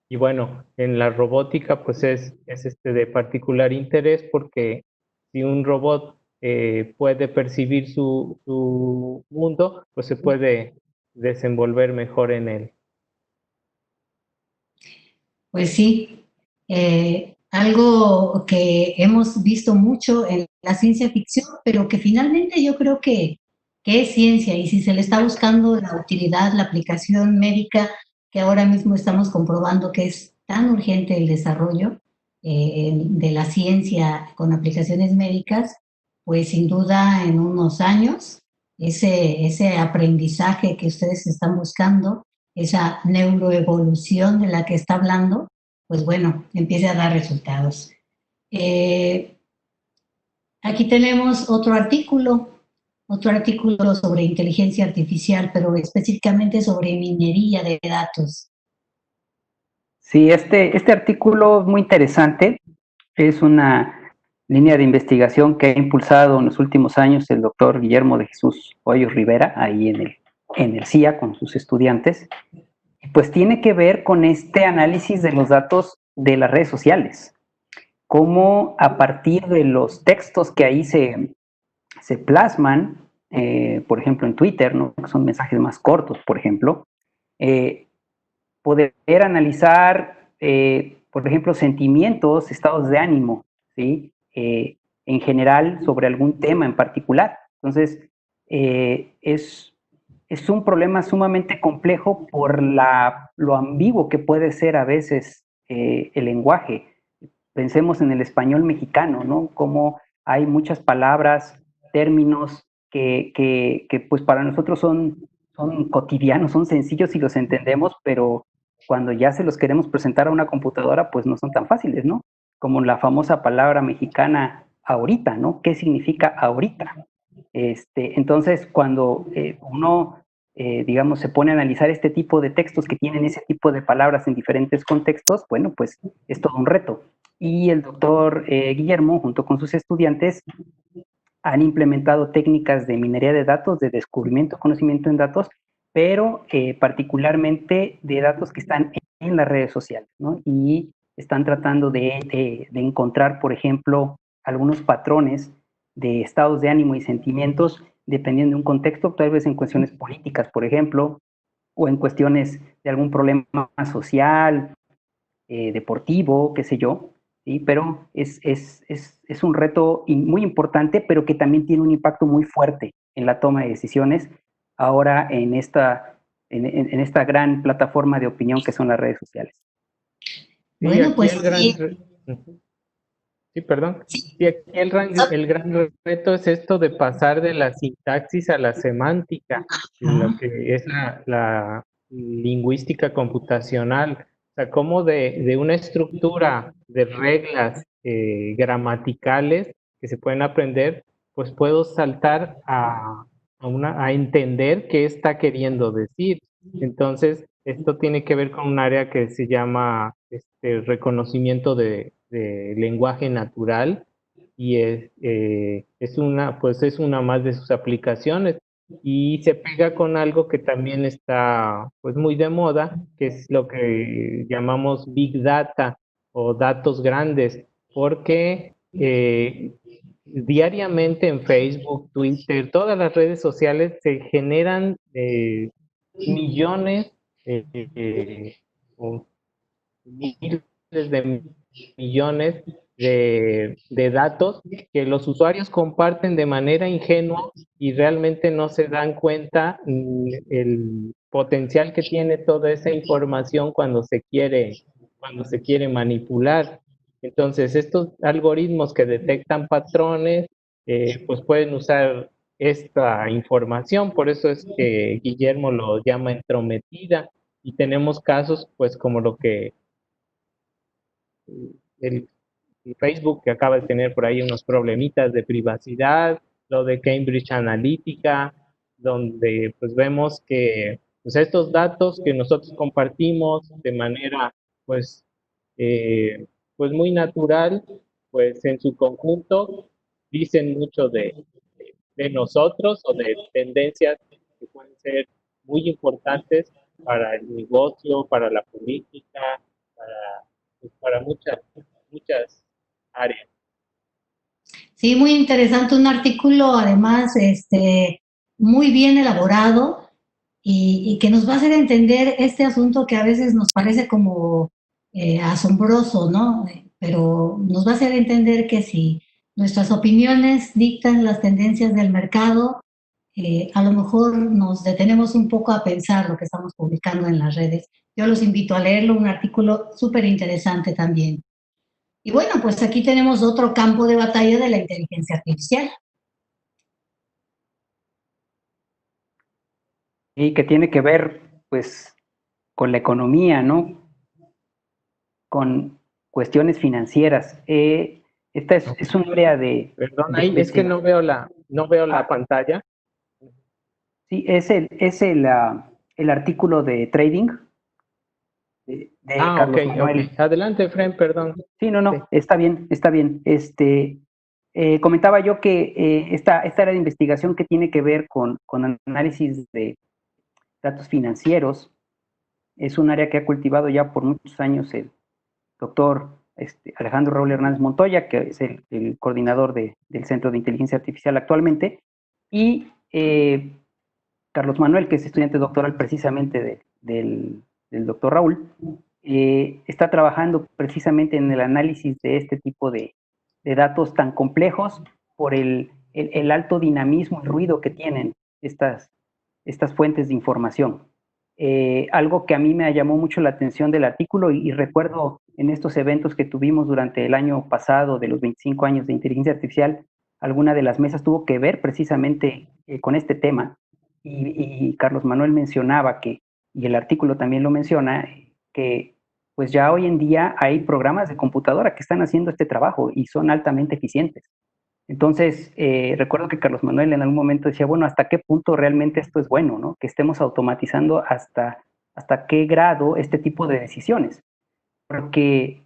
y bueno, en la robótica pues es de particular interés porque si un robot puede percibir su mundo, pues se puede desenvolver mejor en él. Pues sí, algo que hemos visto mucho en la ciencia ficción, pero que finalmente yo creo que es ciencia y si se le está buscando la utilidad, la aplicación médica, que ahora mismo estamos comprobando que es tan urgente el desarrollo de la ciencia con aplicaciones médicas, pues sin duda en unos años ese aprendizaje que ustedes están buscando, esa neuroevolución de la que está hablando, pues bueno, empiece a dar resultados. Aquí tenemos otro artículo sobre inteligencia artificial, pero específicamente sobre minería de datos. Sí, este artículo es muy interesante. Es una línea de investigación que ha impulsado en los últimos años el doctor Guillermo de Jesús Hoyos Rivera, ahí en el CIA con sus estudiantes. Pues tiene que ver con este análisis de los datos de las redes sociales. Cómo a partir de los textos que ahí se plasman, por ejemplo en Twitter, ¿no? Que son mensajes más cortos, por ejemplo, poder analizar, por ejemplo, sentimientos, estados de ánimo, ¿sí? En general sobre algún tema en particular. Entonces, es un problema sumamente complejo por lo ambiguo que puede ser a veces el lenguaje. Pensemos en el español mexicano, ¿no? Como hay muchas palabras, términos que pues para nosotros son cotidianos, son sencillos y los entendemos, pero cuando ya se los queremos presentar a una computadora, pues no son tan fáciles, ¿no? Como la famosa palabra mexicana ahorita, ¿no? ¿Qué significa ahorita? Entonces, cuando uno, digamos, se pone a analizar este tipo de textos que tienen ese tipo de palabras en diferentes contextos, bueno, pues es todo un reto. Y el doctor Guillermo, junto con sus estudiantes, han implementado técnicas de minería de datos, de descubrimiento, conocimiento en datos, pero particularmente de datos que están en las redes sociales, ¿no? Y están tratando de encontrar, por ejemplo, algunos patrones de estados de ánimo y sentimientos dependiendo de un contexto, tal vez en cuestiones políticas, por ejemplo, o en cuestiones de algún problema social, deportivo, qué sé yo, ¿sí? Pero es un reto muy importante, pero que también tiene un impacto muy fuerte en la toma de decisiones ahora en esta gran plataforma de opinión que son las redes sociales. Bueno, pues sí. Sí, perdón. Sí, aquí el gran reto es esto de pasar de la sintaxis a la semántica, en lo que es la lingüística computacional. O sea, cómo de una estructura de reglas gramaticales que se pueden aprender, pues puedo saltar a entender qué está queriendo decir. Entonces, esto tiene que ver con un área que se llama reconocimiento de lenguaje natural y pues es una más de sus aplicaciones y se pega con algo que también está pues muy de moda, que es lo que llamamos Big Data o datos grandes, porque diariamente en Facebook, Twitter, todas las redes sociales se generan millones o miles de millones de datos que los usuarios comparten de manera ingenua y realmente no se dan cuenta el potencial que tiene toda esa información cuando se quiere manipular. Entonces, estos algoritmos que detectan patrones, pues pueden usar esta información, por eso es que Guillermo lo llama entrometida, y tenemos casos, pues como lo que el, el Facebook, que acaba de tener por ahí unos problemitas de privacidad, lo de Cambridge Analytica, donde pues vemos que pues estos datos que nosotros compartimos de manera pues, pues muy natural, pues en su conjunto dicen mucho de nosotros o de tendencias que pueden ser muy importantes para el negocio, para la política, para, pues, para muchas áreas. Sí, muy interesante, un artículo además muy bien elaborado y que nos va a hacer entender este asunto que a veces nos parece como asombroso, ¿no? Pero nos va a hacer entender que si nuestras opiniones dictan las tendencias del mercado, a lo mejor nos detenemos un poco a pensar lo que estamos publicando en las redes. Yo los invito a leerlo, un artículo súper interesante también. Y bueno, pues aquí tenemos otro campo de batalla de la inteligencia artificial. Y que tiene que ver, pues, con la economía, ¿no? Con cuestiones financieras. Esta es un área Perdón, de ahí es que investigación. no veo la Ah, pantalla. sí, el artículo de trading de Ah, ok, Carlos ok. Manuel. Adelante, Fren, perdón. Sí, no, Sí. no, está bien, está bien. Comentaba yo que esta área de investigación que tiene que ver con análisis de datos financieros es un área que ha cultivado ya por muchos años el doctor Alejandro Raúl Hernández Montoya, que es el coordinador del Centro de Inteligencia Artificial actualmente, y Carlos Manuel, que es estudiante doctoral precisamente del doctor Raúl, está trabajando precisamente en el análisis de este tipo de datos tan complejos por el alto dinamismo y ruido que tienen estas fuentes de información. Algo que a mí me llamó mucho la atención del artículo y recuerdo en estos eventos que tuvimos durante el año pasado de los 25 años de inteligencia artificial, alguna de las mesas tuvo que ver precisamente con este tema y Carlos Manuel mencionaba y el artículo también lo menciona, que pues ya hoy en día hay programas de computadora que están haciendo este trabajo y son altamente eficientes. Entonces, recuerdo que Carlos Manuel en algún momento decía, bueno, ¿hasta qué punto realmente esto es bueno, ¿no? Que estemos automatizando hasta qué grado este tipo de decisiones. Porque,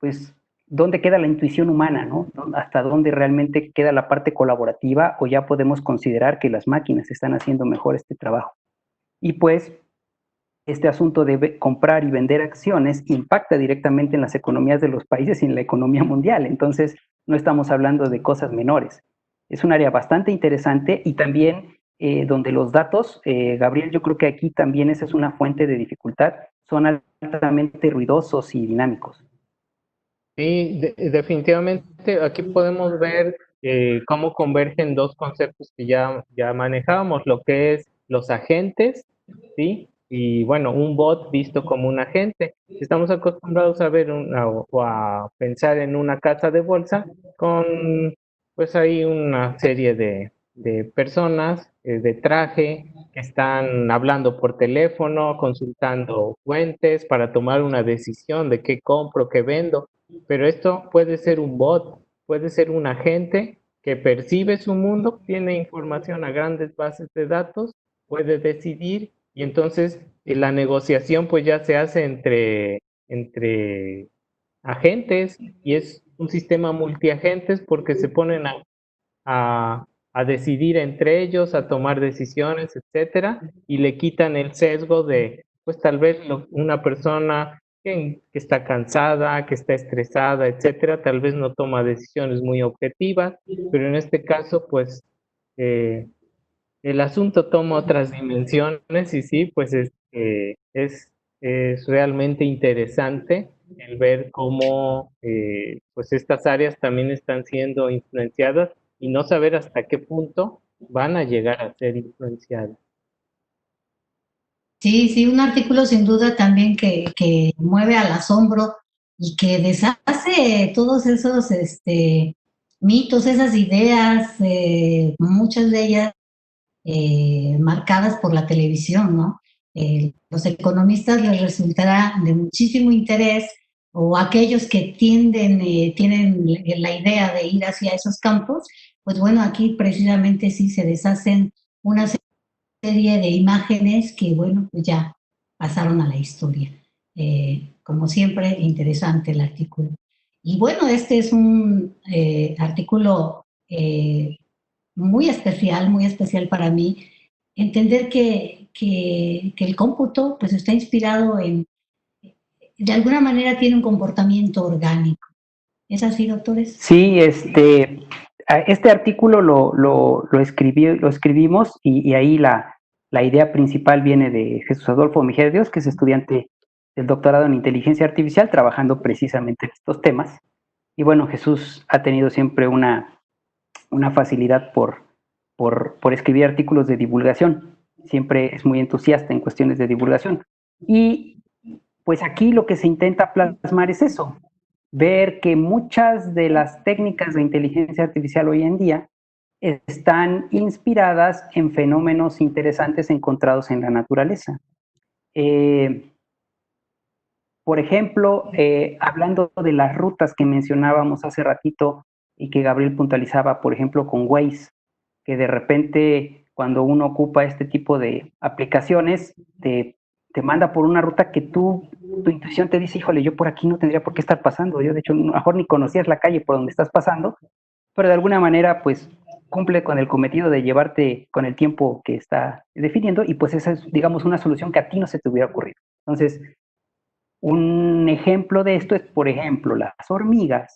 pues, ¿dónde queda la intuición humana, ¿no? ¿Hasta dónde realmente queda la parte colaborativa o ya podemos considerar que las máquinas están haciendo mejor este trabajo? Y pues, este asunto de comprar y vender acciones impacta directamente en las economías de los países y en la economía mundial. Entonces, no estamos hablando de cosas menores. Es un área bastante interesante y también donde los datos, Gabriel, yo creo que aquí también esa es una fuente de dificultad, son altamente ruidosos y dinámicos. Sí, definitivamente aquí podemos ver cómo convergen dos conceptos que ya manejábamos, lo que es los agentes, ¿sí? y bueno, un bot visto como un agente. Estamos acostumbrados a ver o a pensar en una casa de bolsa con, pues hay una serie de personas de traje que están hablando por teléfono, consultando fuentes para tomar una decisión de qué compro, qué vendo. Pero esto puede ser un bot, puede ser un agente que percibe su mundo, tiene información a grandes bases de datos, puede decidir y entonces la negociación pues ya se hace entre agentes y es un sistema multiagentes porque se ponen a decidir entre ellos, a tomar decisiones, etcétera, y le quitan el sesgo de, pues tal vez una persona que está cansada, que está estresada, etcétera, tal vez no toma decisiones muy objetivas, pero en este caso, pues eh, el asunto toma otras dimensiones y sí, pues es realmente interesante el ver cómo pues estas áreas también están siendo influenciadas y no saber hasta qué punto van a llegar a ser influenciadas. Sí, sí, un artículo sin duda también que mueve al asombro y que deshace todos esos mitos, esas ideas, muchas de ellas marcadas por la televisión, ¿no? Los economistas les resultará de muchísimo interés o aquellos que tienen la idea de ir hacia esos campos, pues bueno, aquí precisamente sí se deshacen una serie de imágenes que, bueno, pues ya pasaron a la historia. Como siempre, interesante el artículo. Y bueno, este es un artículo muy especial para mí, entender que el cómputo pues está inspirado de alguna manera tiene un comportamiento orgánico. ¿Es así, doctores? Sí, este artículo lo escribimos y ahí la idea principal viene de Jesús Adolfo Mejía de Dios, que es estudiante del doctorado en inteligencia artificial, trabajando precisamente en estos temas. Y bueno, Jesús ha tenido siempre una facilidad por escribir artículos de divulgación. Siempre es muy entusiasta en cuestiones de divulgación. Y pues aquí lo que se intenta plasmar es eso, ver que muchas de las técnicas de inteligencia artificial hoy en día están inspiradas en fenómenos interesantes encontrados en la naturaleza. Por ejemplo, hablando de las rutas que mencionábamos hace ratito y que Gabriel puntualizaba, por ejemplo, con Waze, que de repente cuando uno ocupa este tipo de aplicaciones, te manda por una ruta que tu intuición te dice, híjole, yo por aquí no tendría por qué estar pasando. Yo, de hecho, a lo mejor ni conocías la calle por donde estás pasando, pero de alguna manera, pues, cumple con el cometido de llevarte con el tiempo que está definiendo y pues esa es, digamos, una solución que a ti no se te hubiera ocurrido. Entonces, un ejemplo de esto es, por ejemplo, las hormigas,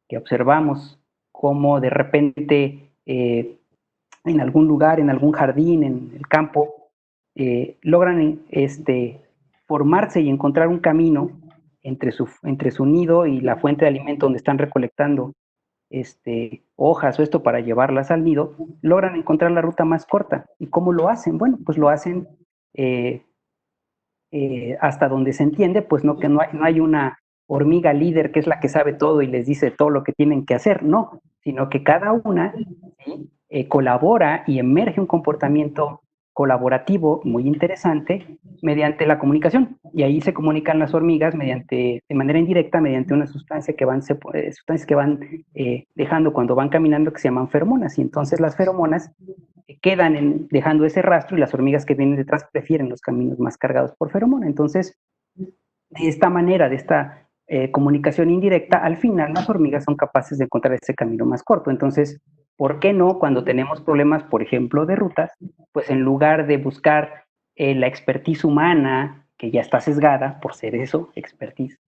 que observamos cómo de repente en algún lugar, en algún jardín, en el campo, logran formarse y encontrar un camino entre su nido y la fuente de alimento donde están recolectando hojas o esto para llevarlas al nido, logran encontrar la ruta más corta. ¿Y cómo lo hacen? Bueno, pues lo hacen hasta donde se entiende, pues no, que no hay una hormiga líder que es la que sabe todo y les dice todo lo que tienen que hacer, no, sino que cada una ¿sí? Colabora y emerge un comportamiento colaborativo muy interesante mediante la comunicación. Y ahí se comunican las hormigas de manera indirecta mediante una sustancia sustancias que van dejando cuando van caminando que se llaman feromonas. Y entonces las feromonas quedan dejando ese rastro y las hormigas que vienen detrás prefieren los caminos más cargados por feromona. Entonces, de esta manera, de esta comunicación indirecta, al final las hormigas son capaces de encontrar ese camino más corto. Entonces, ¿por qué no cuando tenemos problemas, por ejemplo, de rutas, pues en lugar de buscar la expertise humana, que ya está sesgada por ser eso, expertise,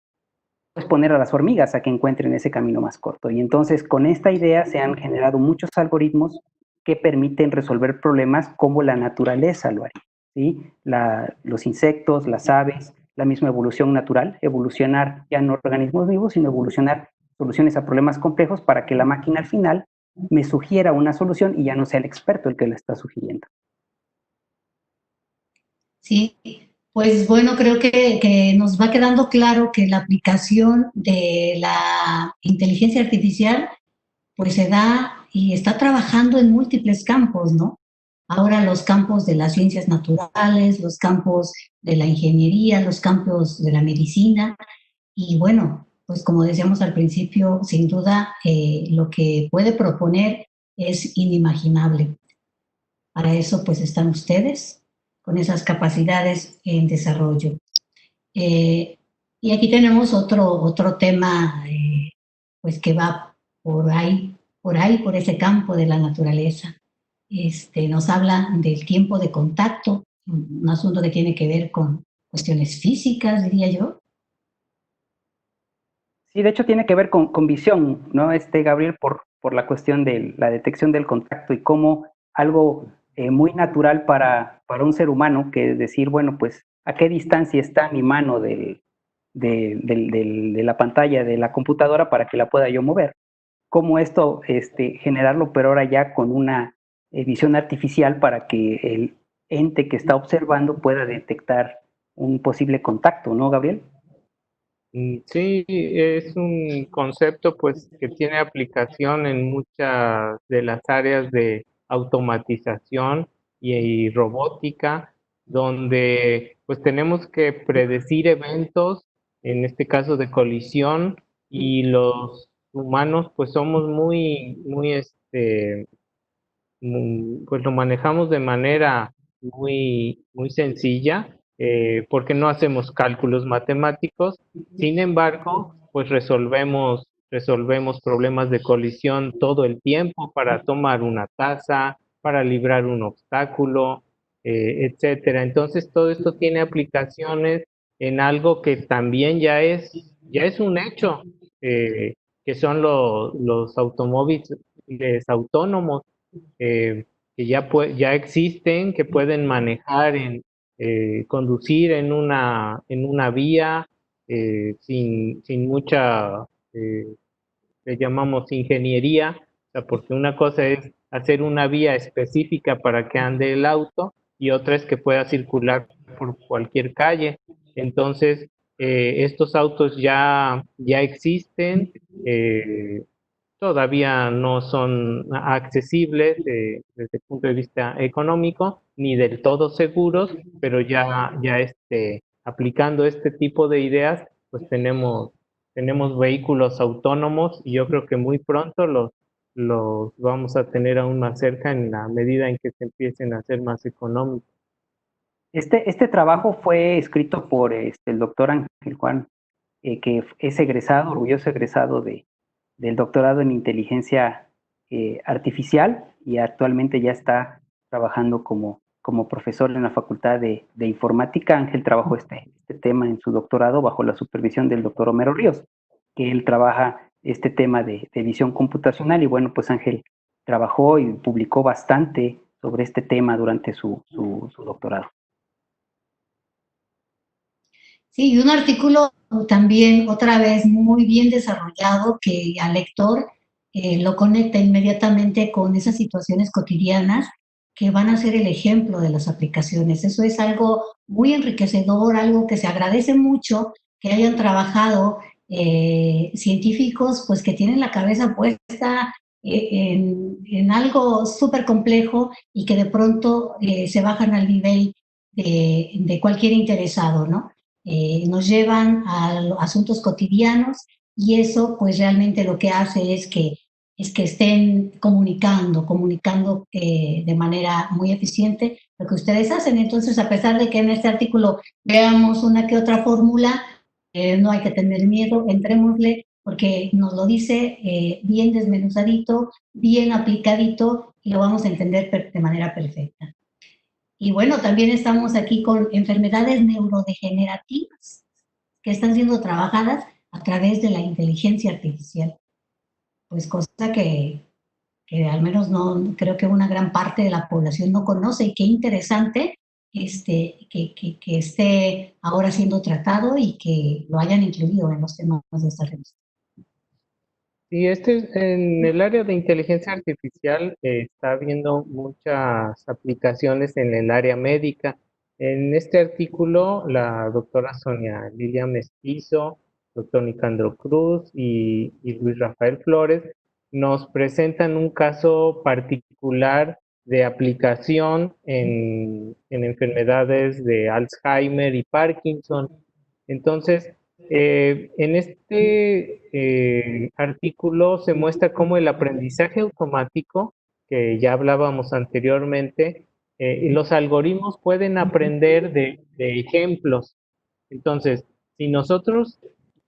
pues poner a las hormigas a que encuentren ese camino más corto? Y entonces con esta idea se han generado muchos algoritmos que permiten resolver problemas como la naturaleza lo haría, ¿sí? Los insectos, las aves, la misma evolución natural, evolucionar ya no organismos vivos, sino evolucionar soluciones a problemas complejos para que la máquina al final me sugiera una solución y ya no sea el experto el que la está sugiriendo. Sí, pues bueno, creo que nos va quedando claro que la aplicación de la inteligencia artificial pues se da y está trabajando en múltiples campos, ¿no? Ahora los campos de las ciencias naturales, los campos de la ingeniería, los campos de la medicina y bueno, pues como decíamos al principio, sin duda lo que puede proponer es inimaginable. Para eso pues están ustedes con esas capacidades en desarrollo. Eh, y aquí tenemos otro tema pues que va por ese campo de la naturaleza. Nos habla del tiempo de contacto, un asunto que tiene que ver con cuestiones físicas, diría yo. Sí, de hecho tiene que ver con visión, ¿no? Gabriel, por la cuestión de la detección del contacto y cómo algo muy natural para un ser humano, que es decir, bueno, pues, ¿a qué distancia está mi mano de la pantalla de la computadora para que la pueda yo mover? Cómo esto generarlo, pero ahora ya con una visión artificial para que el ente que está observando pueda detectar un posible contacto, ¿no, Gabriel? Sí, es un concepto pues que tiene aplicación en muchas de las áreas de automatización y robótica, donde pues tenemos que predecir eventos, en este caso de colisión, y los humanos pues somos pues lo manejamos de manera muy sencilla, porque no hacemos cálculos matemáticos. Sin embargo, pues resolvemos problemas de colisión todo el tiempo para tomar una taza, para librar un obstáculo, etcétera. Entonces, todo esto tiene aplicaciones en algo que también ya es un hecho, que son los automóviles autónomos, que ya existen, que pueden manejar conducir en una vía, sin mucha, le llamamos ingeniería, o sea, porque una cosa es hacer una vía específica para que ande el auto y otra es que pueda circular por cualquier calle. Entonces, estos autos ya existen, todavía no son accesibles desde el punto de vista económico, ni del todo seguros, pero ya aplicando este tipo de ideas, pues tenemos vehículos autónomos y yo creo que muy pronto los vamos a tener aún más cerca en la medida en que se empiecen a hacer más económicos. Este trabajo fue escrito por el doctor Ángel Juan, que es egresado, orgulloso egresado del doctorado en inteligencia artificial y actualmente ya está trabajando como profesor en la Facultad de Informática. Ángel trabajó este tema en su doctorado bajo la supervisión del doctor Homero Ríos, que él trabaja este tema de visión computacional y bueno, pues Ángel trabajó y publicó bastante sobre este tema durante su doctorado. Sí, y un artículo también otra vez muy bien desarrollado que al lector lo conecta inmediatamente con esas situaciones cotidianas que van a ser el ejemplo de las aplicaciones. Eso es algo muy enriquecedor, algo que se agradece mucho que hayan trabajado científicos pues que tienen la cabeza puesta en algo súper complejo y que de pronto se bajan al nivel de cualquier interesado, ¿no? Nos llevan a asuntos cotidianos y eso pues realmente lo que hace es que estén comunicando de manera muy eficiente lo que ustedes hacen. Entonces, a pesar de que en este artículo veamos una que otra fórmula, no hay que tener miedo, entrémosle porque nos lo dice bien desmenuzadito, bien aplicadito y lo vamos a entender de manera perfecta. Y bueno, también estamos aquí con enfermedades neurodegenerativas que están siendo trabajadas a través de la inteligencia artificial. Pues cosa que al menos no creo que una gran parte de la población no conoce y qué interesante que esté ahora siendo tratado y que lo hayan incluido en los temas de esta revista. Y en el área de inteligencia artificial está habiendo muchas aplicaciones en el área médica. En este artículo, la doctora Sonia Lilia Mestizo, doctor Nicandro Cruz y Luis Rafael Flores nos presentan un caso particular de aplicación en enfermedades de Alzheimer y Parkinson. Entonces, en este artículo se muestra cómo el aprendizaje automático, que ya hablábamos anteriormente, y los algoritmos pueden aprender de ejemplos. Entonces, si nosotros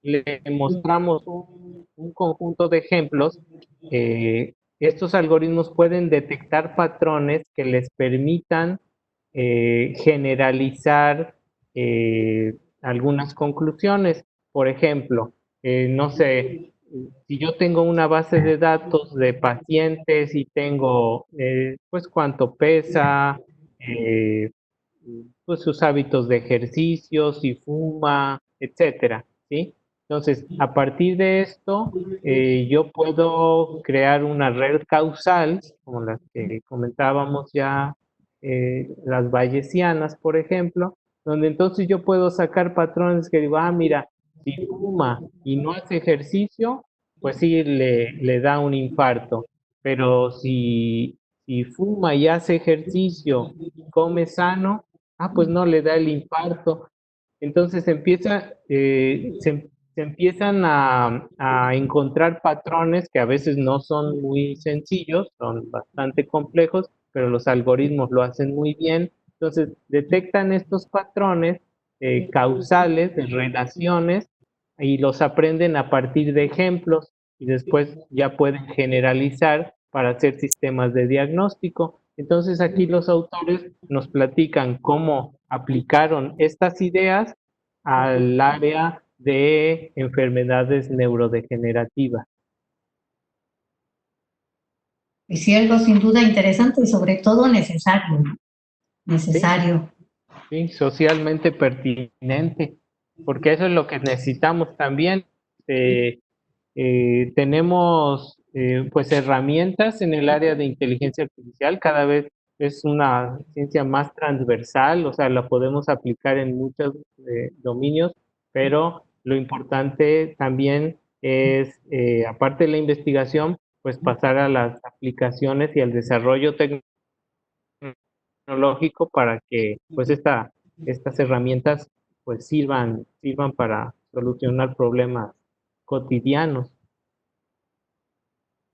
le mostramos un conjunto de ejemplos, estos algoritmos pueden detectar patrones que les permitan generalizar algunas conclusiones. Por ejemplo, no sé, si yo tengo una base de datos de pacientes y tengo pues cuánto pesa, eh, pues sus hábitos de ejercicio, si fuma, etcétera, ¿sí? Entonces, a partir de esto, yo puedo crear una red causal, como las que comentábamos ya, las bayesianas, por ejemplo, donde entonces yo puedo sacar patrones que digo, ah, mira, si fuma y no hace ejercicio, pues sí le da un infarto, pero si fuma y hace ejercicio y come sano, ah, pues no le da el infarto. Entonces se empiezan a encontrar patrones que a veces no son muy sencillos, son bastante complejos, pero los algoritmos lo hacen muy bien. Entonces detectan estos patrones causales de relaciones y los aprenden a partir de ejemplos y después ya pueden generalizar para hacer sistemas de diagnóstico. Entonces aquí los autores nos platican cómo aplicaron estas ideas al área de enfermedades neurodegenerativas. Y sí, algo sin duda interesante y sobre todo necesario, ¿no? Sí, Necesario. sí, socialmente pertinente, porque eso es lo que necesitamos también. Eh, tenemos pues herramientas en el área de inteligencia artificial, cada vez es una ciencia más transversal, o sea, la podemos aplicar en muchos dominios, pero lo importante también es, aparte de la investigación, pues pasar a las aplicaciones y al desarrollo tecnológico para que pues estas herramientas pues sirvan para solucionar problemas cotidianos.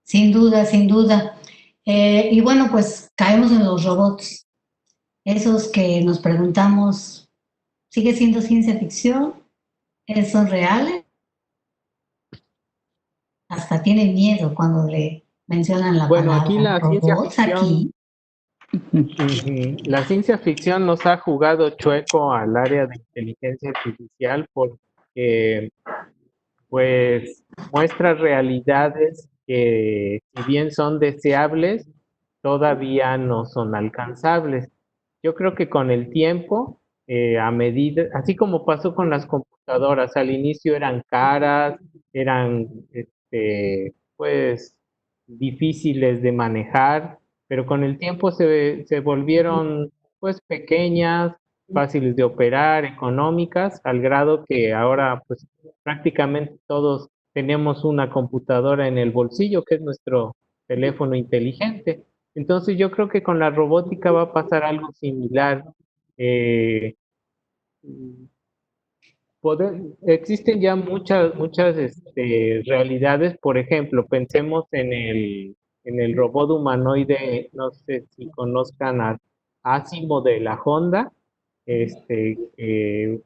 Sin duda, sin duda. Y bueno, pues caemos en los robots, esos que nos preguntamos, ¿sigue siendo ciencia ficción? ¿Son reales? Hasta tienen miedo cuando le mencionan la Bueno, aquí palabra la ciencia robots ficción, aquí. la ciencia ficción nos ha jugado chueco al área de inteligencia artificial porque pues muestra realidades que si bien son deseables, todavía no son alcanzables. Yo creo que con el tiempo, a medida, así como pasó con las computadoras, al inicio eran caras, eran, pues, difíciles de manejar, pero con el tiempo se volvieron, pues, pequeñas, fáciles de operar, económicas, al grado que ahora, pues, prácticamente todos tenemos una computadora en el bolsillo, que es nuestro teléfono inteligente. Entonces yo creo que con la robótica va a pasar algo similar. Eh, Existen ya muchas realidades. Por ejemplo, pensemos en el robot humanoide, no sé si conozcan a Asimo de la Honda, que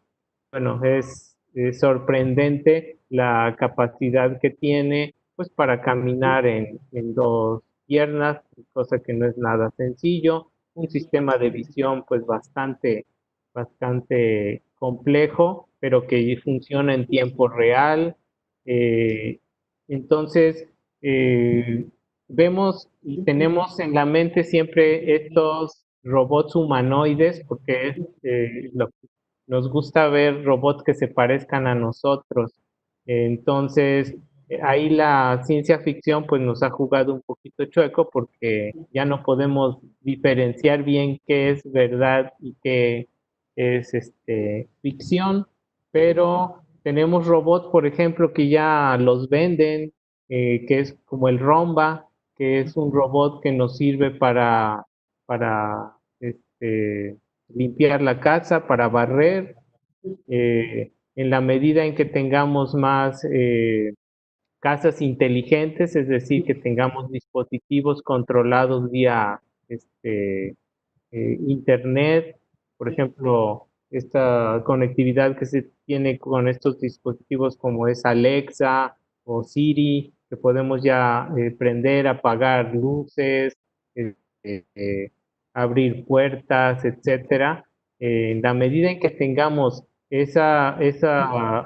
bueno, es sorprendente la capacidad que tiene, pues, para caminar en dos piernas, cosa que no es nada sencillo. Un sistema de visión, pues, bastante complejo, pero que funciona en tiempo real. Eh, entonces, eh, vemos y tenemos en la mente siempre estos robots humanoides, porque es lo que nos gusta ver robots que se parezcan a nosotros. Entonces, ahí la ciencia ficción pues nos ha jugado un poquito chueco porque ya no podemos diferenciar bien qué es verdad y es ficción, pero tenemos robots, por ejemplo, que ya los venden, que es como el Romba, que es un robot que nos sirve para limpiar la casa, para barrer. En la medida en que tengamos más casas inteligentes, es decir, que tengamos dispositivos controlados vía internet, por ejemplo, esta conectividad que se tiene con estos dispositivos como es Alexa o Siri, que podemos ya prender, apagar luces, eh, eh, eh, abrir puertas, etcétera. En la medida en que tengamos esa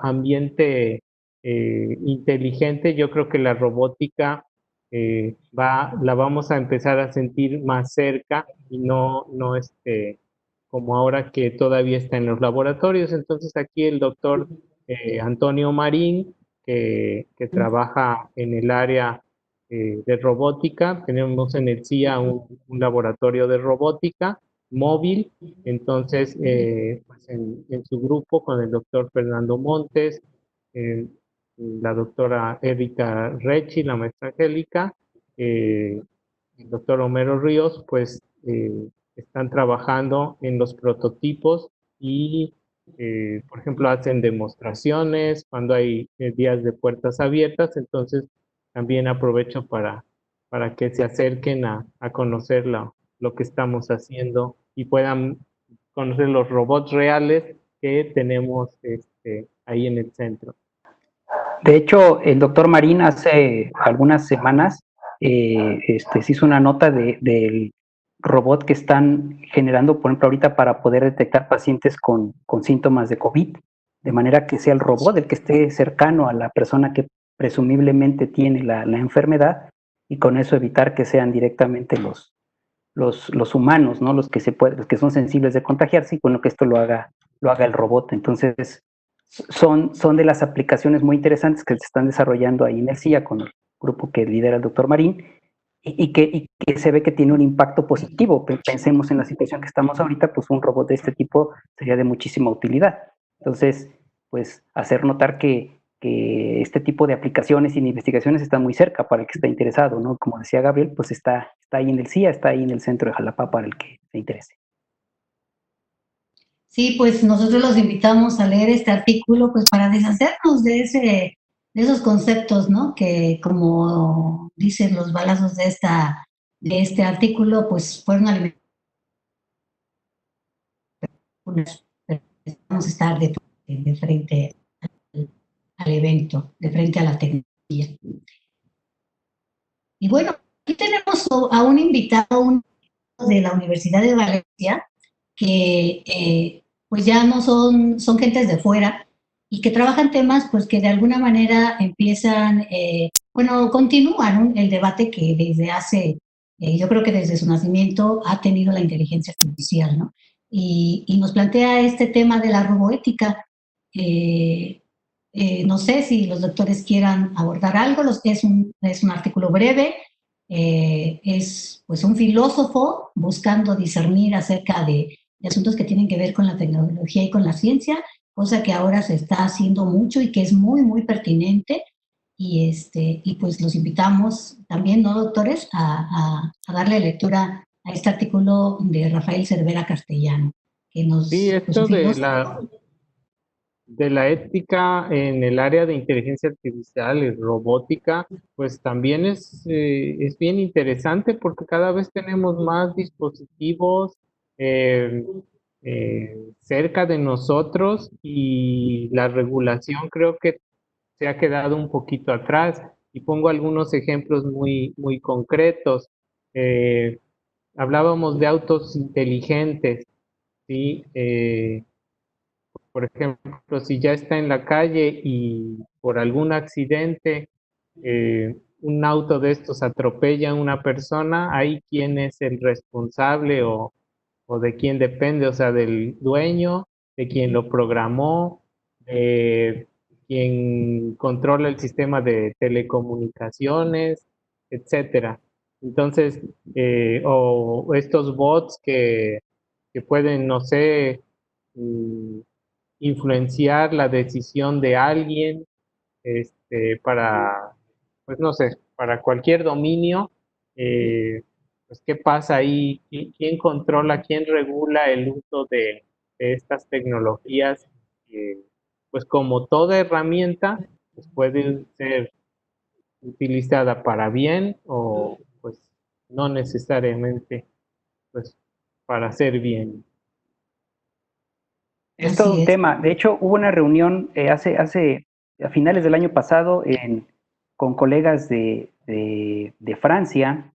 ambiente inteligente, yo creo que la robótica la vamos a empezar a sentir más cerca y no como ahora que todavía está en los laboratorios. Entonces aquí el doctor Antonio Marín, que trabaja en el área de robótica, tenemos en el CIA un laboratorio de robótica móvil, entonces pues en su grupo con el doctor Fernando Montes, eh, la doctora Erika Rechi, la maestra Angélica, el doctor Homero Ríos, pues están trabajando en los prototipos y, por ejemplo, hacen demostraciones cuando hay días de puertas abiertas, entonces también aprovecho para que se acerquen a conocer lo que estamos haciendo y puedan conocer los robots reales que tenemos ahí en el centro. De hecho, el doctor Marín hace algunas semanas se hizo una nota del robot que están generando, por ejemplo, ahorita para poder detectar pacientes con síntomas de COVID, de manera que sea el robot el que esté cercano a la persona que presumiblemente tiene la enfermedad y con eso evitar que sean directamente los humanos, ¿no? Los que son sensibles de contagiarse y con lo que esto lo haga el robot. Entonces, son de las aplicaciones muy interesantes que se están desarrollando ahí en el CIA con el grupo que lidera el doctor Marín y que se ve que tiene un impacto positivo. Pensemos en la situación que estamos ahorita, pues un robot de este tipo sería de muchísima utilidad. Entonces, pues hacer notar que este tipo de aplicaciones y de investigaciones están muy cerca para el que está interesado, ¿no? Como decía Gabriel, pues está ahí en el CIA, está ahí en el centro de Jalapa para el que se interese. Sí, pues nosotros los invitamos a leer este artículo, pues para deshacernos de esos conceptos, ¿no? Que como dicen los balazos de este artículo, pues fueron alimentados. Vamos a estar de frente al evento, de frente a la tecnología. Y bueno, aquí tenemos a un invitado de la Universidad de Valencia, que pues ya no son gentes de fuera y que trabajan temas pues que de alguna manera empiezan, continúan, ¿no? El debate que desde hace, yo creo que desde su nacimiento ha tenido la inteligencia artificial, ¿no? Y nos plantea este tema de la roboética. No sé si los doctores quieran abordar algo, es un artículo breve, es pues un filósofo buscando discernir acerca de asuntos que tienen que ver con la tecnología y con la ciencia, cosa que ahora se está haciendo mucho y que es muy, muy pertinente. Y pues los invitamos también, ¿no, doctores?, a darle lectura a este artículo de Rafael Cervera Castellano, que Sí, pues, esto de la ética en el área de inteligencia artificial y robótica, pues también es bien interesante porque cada vez tenemos más dispositivos eh, cerca de nosotros y la regulación creo que se ha quedado un poquito atrás. Y pongo algunos ejemplos muy concretos. Eh, Hablábamos de autos inteligentes, ¿sí? Por ejemplo, si ya está en la calle y por algún accidente un auto de estos atropella a una persona, ahí quién es el responsable o de quién depende, o sea, del dueño, de quien lo programó, de quien controla el sistema de telecomunicaciones, etcétera. Entonces, o estos bots que pueden, no sé, influenciar la decisión de alguien, para, pues no sé, para cualquier dominio, pues qué pasa ahí, quién controla, quién regula el uso de estas tecnologías, pues como toda herramienta, pues puede ser utilizada para bien o pues no necesariamente pues para hacer bien. Es todo Así un es. tema. De hecho, hubo una reunión a finales del año pasado con colegas de Francia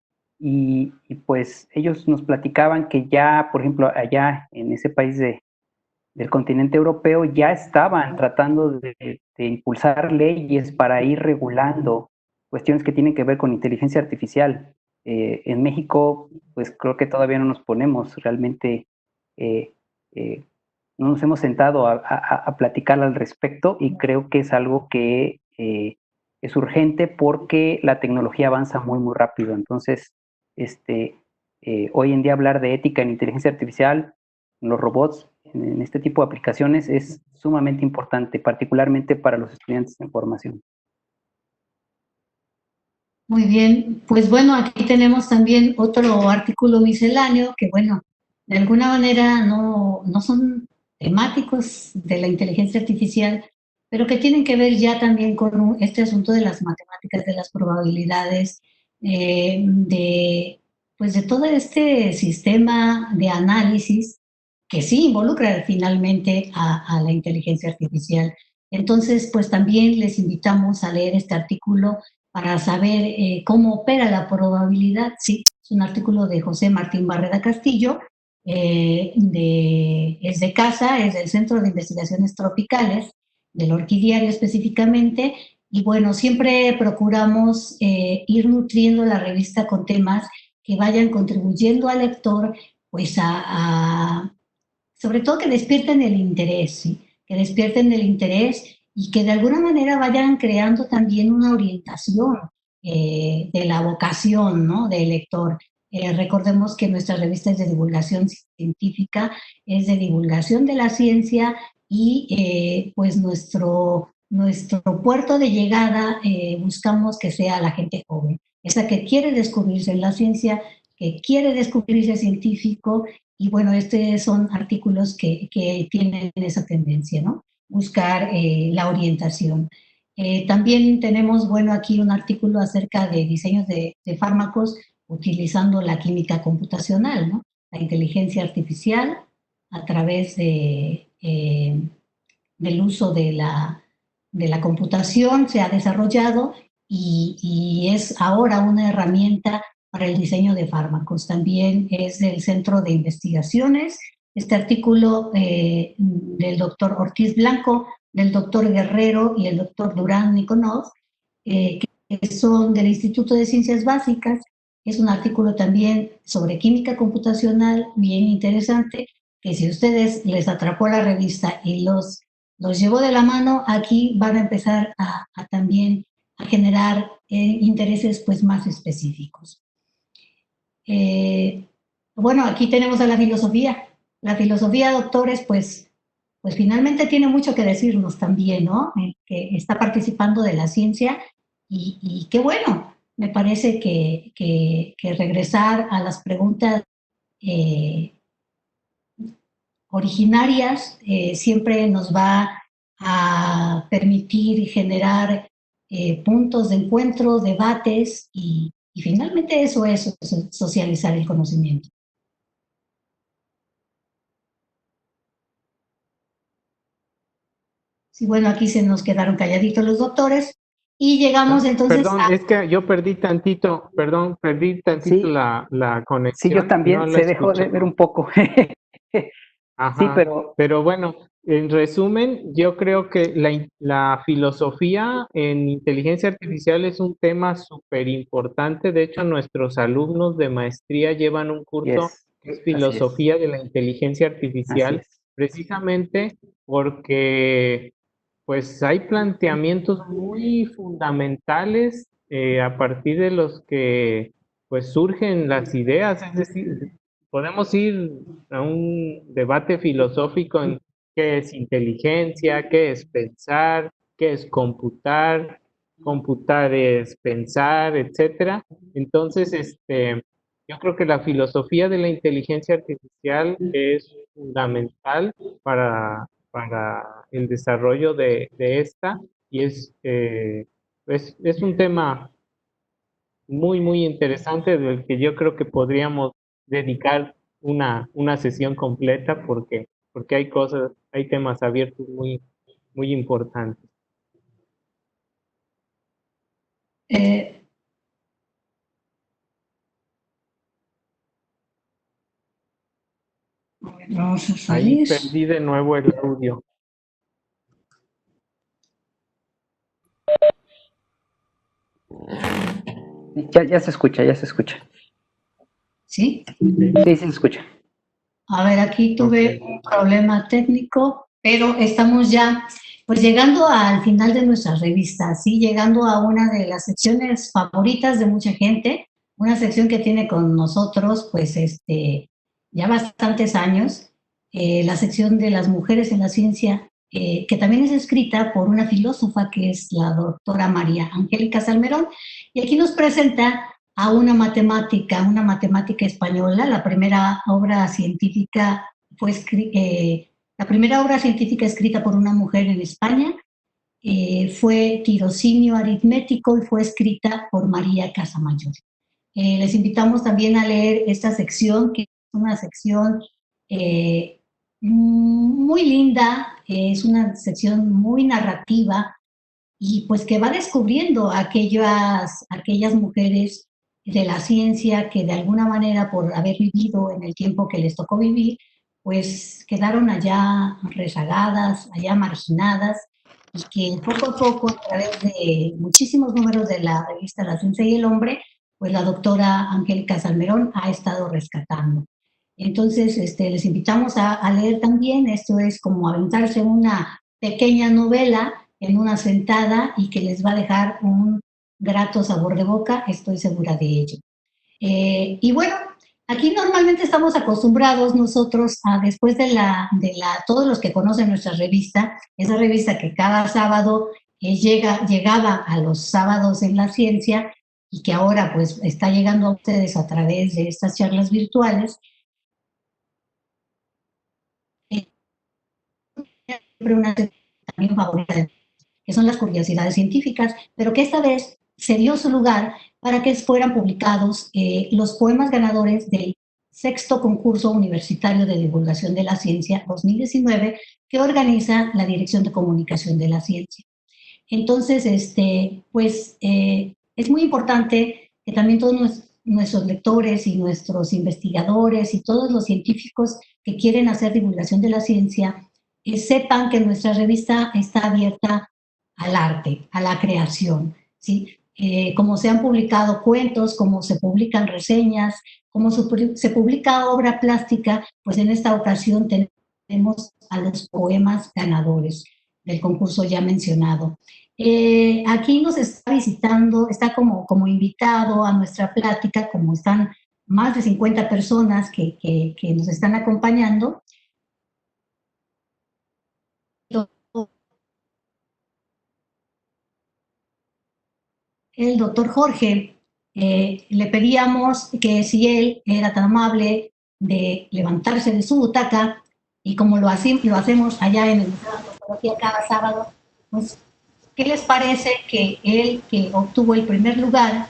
pues ellos nos platicaban que ya, por ejemplo, allá en ese país del continente europeo ya estaban tratando de impulsar leyes para ir regulando cuestiones que tienen que ver con inteligencia artificial. En México, pues creo que todavía no nos ponemos realmente, eh, eh, no nos hemos sentado a platicar al respecto y creo que es algo que es urgente porque la tecnología avanza muy, muy rápido. Entonces, hoy en día hablar de ética en inteligencia artificial, los robots, en este tipo de aplicaciones es sumamente importante, particularmente para los estudiantes en formación. Muy bien, pues bueno, aquí tenemos también otro artículo misceláneo que, bueno, de alguna manera no son temáticos de la inteligencia artificial, pero que tienen que ver ya también con este asunto de las matemáticas, de las probabilidades, pues de todo este sistema de análisis que sí involucra finalmente a la inteligencia artificial. Entonces, pues también les invitamos a leer este artículo para saber cómo opera la probabilidad. Sí, es un artículo de José Martín Barreda Castillo, es de CASA, es del Centro de Investigaciones Tropicales, del Orquidiario específicamente, y bueno, siempre procuramos ir nutriendo la revista con temas que vayan contribuyendo al lector, pues sobre todo que despierten el interés, ¿sí? Que despierten el interés y que de alguna manera vayan creando también una orientación de la vocación, ¿no? Del lector. Recordemos que nuestra revista es de divulgación científica, es de divulgación de la ciencia y pues nuestro puerto de llegada buscamos que sea la gente joven, esa que quiere descubrirse en la ciencia, que quiere descubrirse científico. Y bueno, estos son artículos que tienen esa tendencia, ¿no? Buscar la orientación. También tenemos, bueno, aquí un artículo acerca de diseños de fármacos utilizando la química computacional, ¿no? La inteligencia artificial a través del uso de la computación se ha desarrollado y es ahora una herramienta para el diseño de fármacos. También es del Centro de Investigaciones. Este artículo del doctor Ortiz Blanco, del doctor Guerrero y el doctor Durán Nikonov, que son del Instituto de Ciencias Básicas. Es un artículo también sobre química computacional bien interesante, que si a ustedes les atrapó la revista y los llevó de la mano, aquí van a empezar a también a generar intereses pues más específicos. Bueno, aquí tenemos a la filosofía. La filosofía, doctores, pues finalmente tiene mucho que decirnos también, ¿no? Que está participando de la ciencia y qué bueno, me parece que regresar a las preguntas originarias siempre nos va a permitir generar puntos de encuentro, debates y finalmente eso es socializar el conocimiento. Sí, bueno, aquí se nos quedaron calladitos los doctores y llegamos entonces Perdón, es que yo perdí tantito, Sí, la sí, yo conexión, no también la se dejó de escuché. ver un poco. Sí, Ajá, pero pero bueno, en resumen, yo creo que la filosofía en inteligencia artificial es un tema súper importante. De hecho, nuestros alumnos de maestría llevan un curso yes, que es así es, filosofía de la inteligencia así artificial, es. precisamente porque pues hay planteamientos muy fundamentales a partir de los que pues surgen las ideas, es decir, podemos ir a un debate filosófico en qué es inteligencia, qué es pensar, qué es computar, computar es pensar, etcétera. Entonces, yo creo que la filosofía de la inteligencia artificial es fundamental para el desarrollo de esta y es un tema muy, muy interesante del que yo creo que podríamos dedicar una sesión completa porque hay cosas, hay temas abiertos muy, muy importantes. Eh, a ver, vamos a Ahí salir. perdí de nuevo el audio. Ya se escucha, ya se escucha. ¿Sí? Sí, se escucha. A ver, aquí tuve Ok. un problema técnico, pero estamos ya pues llegando al final de nuestra revista, ¿sí? Llegando a una de las secciones favoritas de mucha gente, una sección que tiene con nosotros pues ya bastantes años, la sección de las mujeres en la ciencia, que también es escrita por una filósofa que es la doctora María Angélica Salmerón, y aquí nos presenta a una matemática española. La primera obra científica la primera obra científica escrita por una mujer en España fue Tirocinio aritmético y fue escrita por María Casamayor. Les invitamos también a leer esta sección, que es una sección muy linda, es una sección muy narrativa y pues que va descubriendo aquellas mujeres de la ciencia que de alguna manera por haber vivido en el tiempo que les tocó vivir, pues quedaron allá rezagadas, allá marginadas y que poco a poco a través de muchísimos números de la revista La Ciencia y el Hombre, pues la doctora Angélica Salmerón ha estado rescatando. Entonces, les invitamos a leer también, esto es como aventarse una pequeña novela en una sentada y que les va a dejar un grato sabor de boca, estoy segura de ello. Y bueno, aquí normalmente estamos acostumbrados nosotros a después todos los que conocen nuestra revista, esa revista que cada sábado llegaba a los sábados en la ciencia y que ahora pues está llegando a ustedes a través de estas charlas virtuales, siempre una también favorita, que son las curiosidades científicas, pero que esta vez se dio su lugar para que fueran publicados los poemas ganadores del sexto concurso universitario de divulgación de la ciencia 2019 que organiza la Dirección de Comunicación de la Ciencia. Entonces, es muy importante que también todos nuestros lectores y nuestros investigadores y todos los científicos que quieren hacer divulgación de la ciencia sepan que nuestra revista está abierta al arte, a la creación, ¿sí? Como se han publicado cuentos, como se publican reseñas, como se publica obra plástica, pues en esta ocasión tenemos a los poemas ganadores del concurso ya mencionado. Aquí nos está visitando, está como invitado a nuestra plática, como están más de 50 personas que nos están acompañando. El doctor Jorge, le pedíamos que si él era tan amable de levantarse de su butaca y como lo hacemos allá en el Museo cada sábado, pues, ¿qué les parece que él, que obtuvo el primer lugar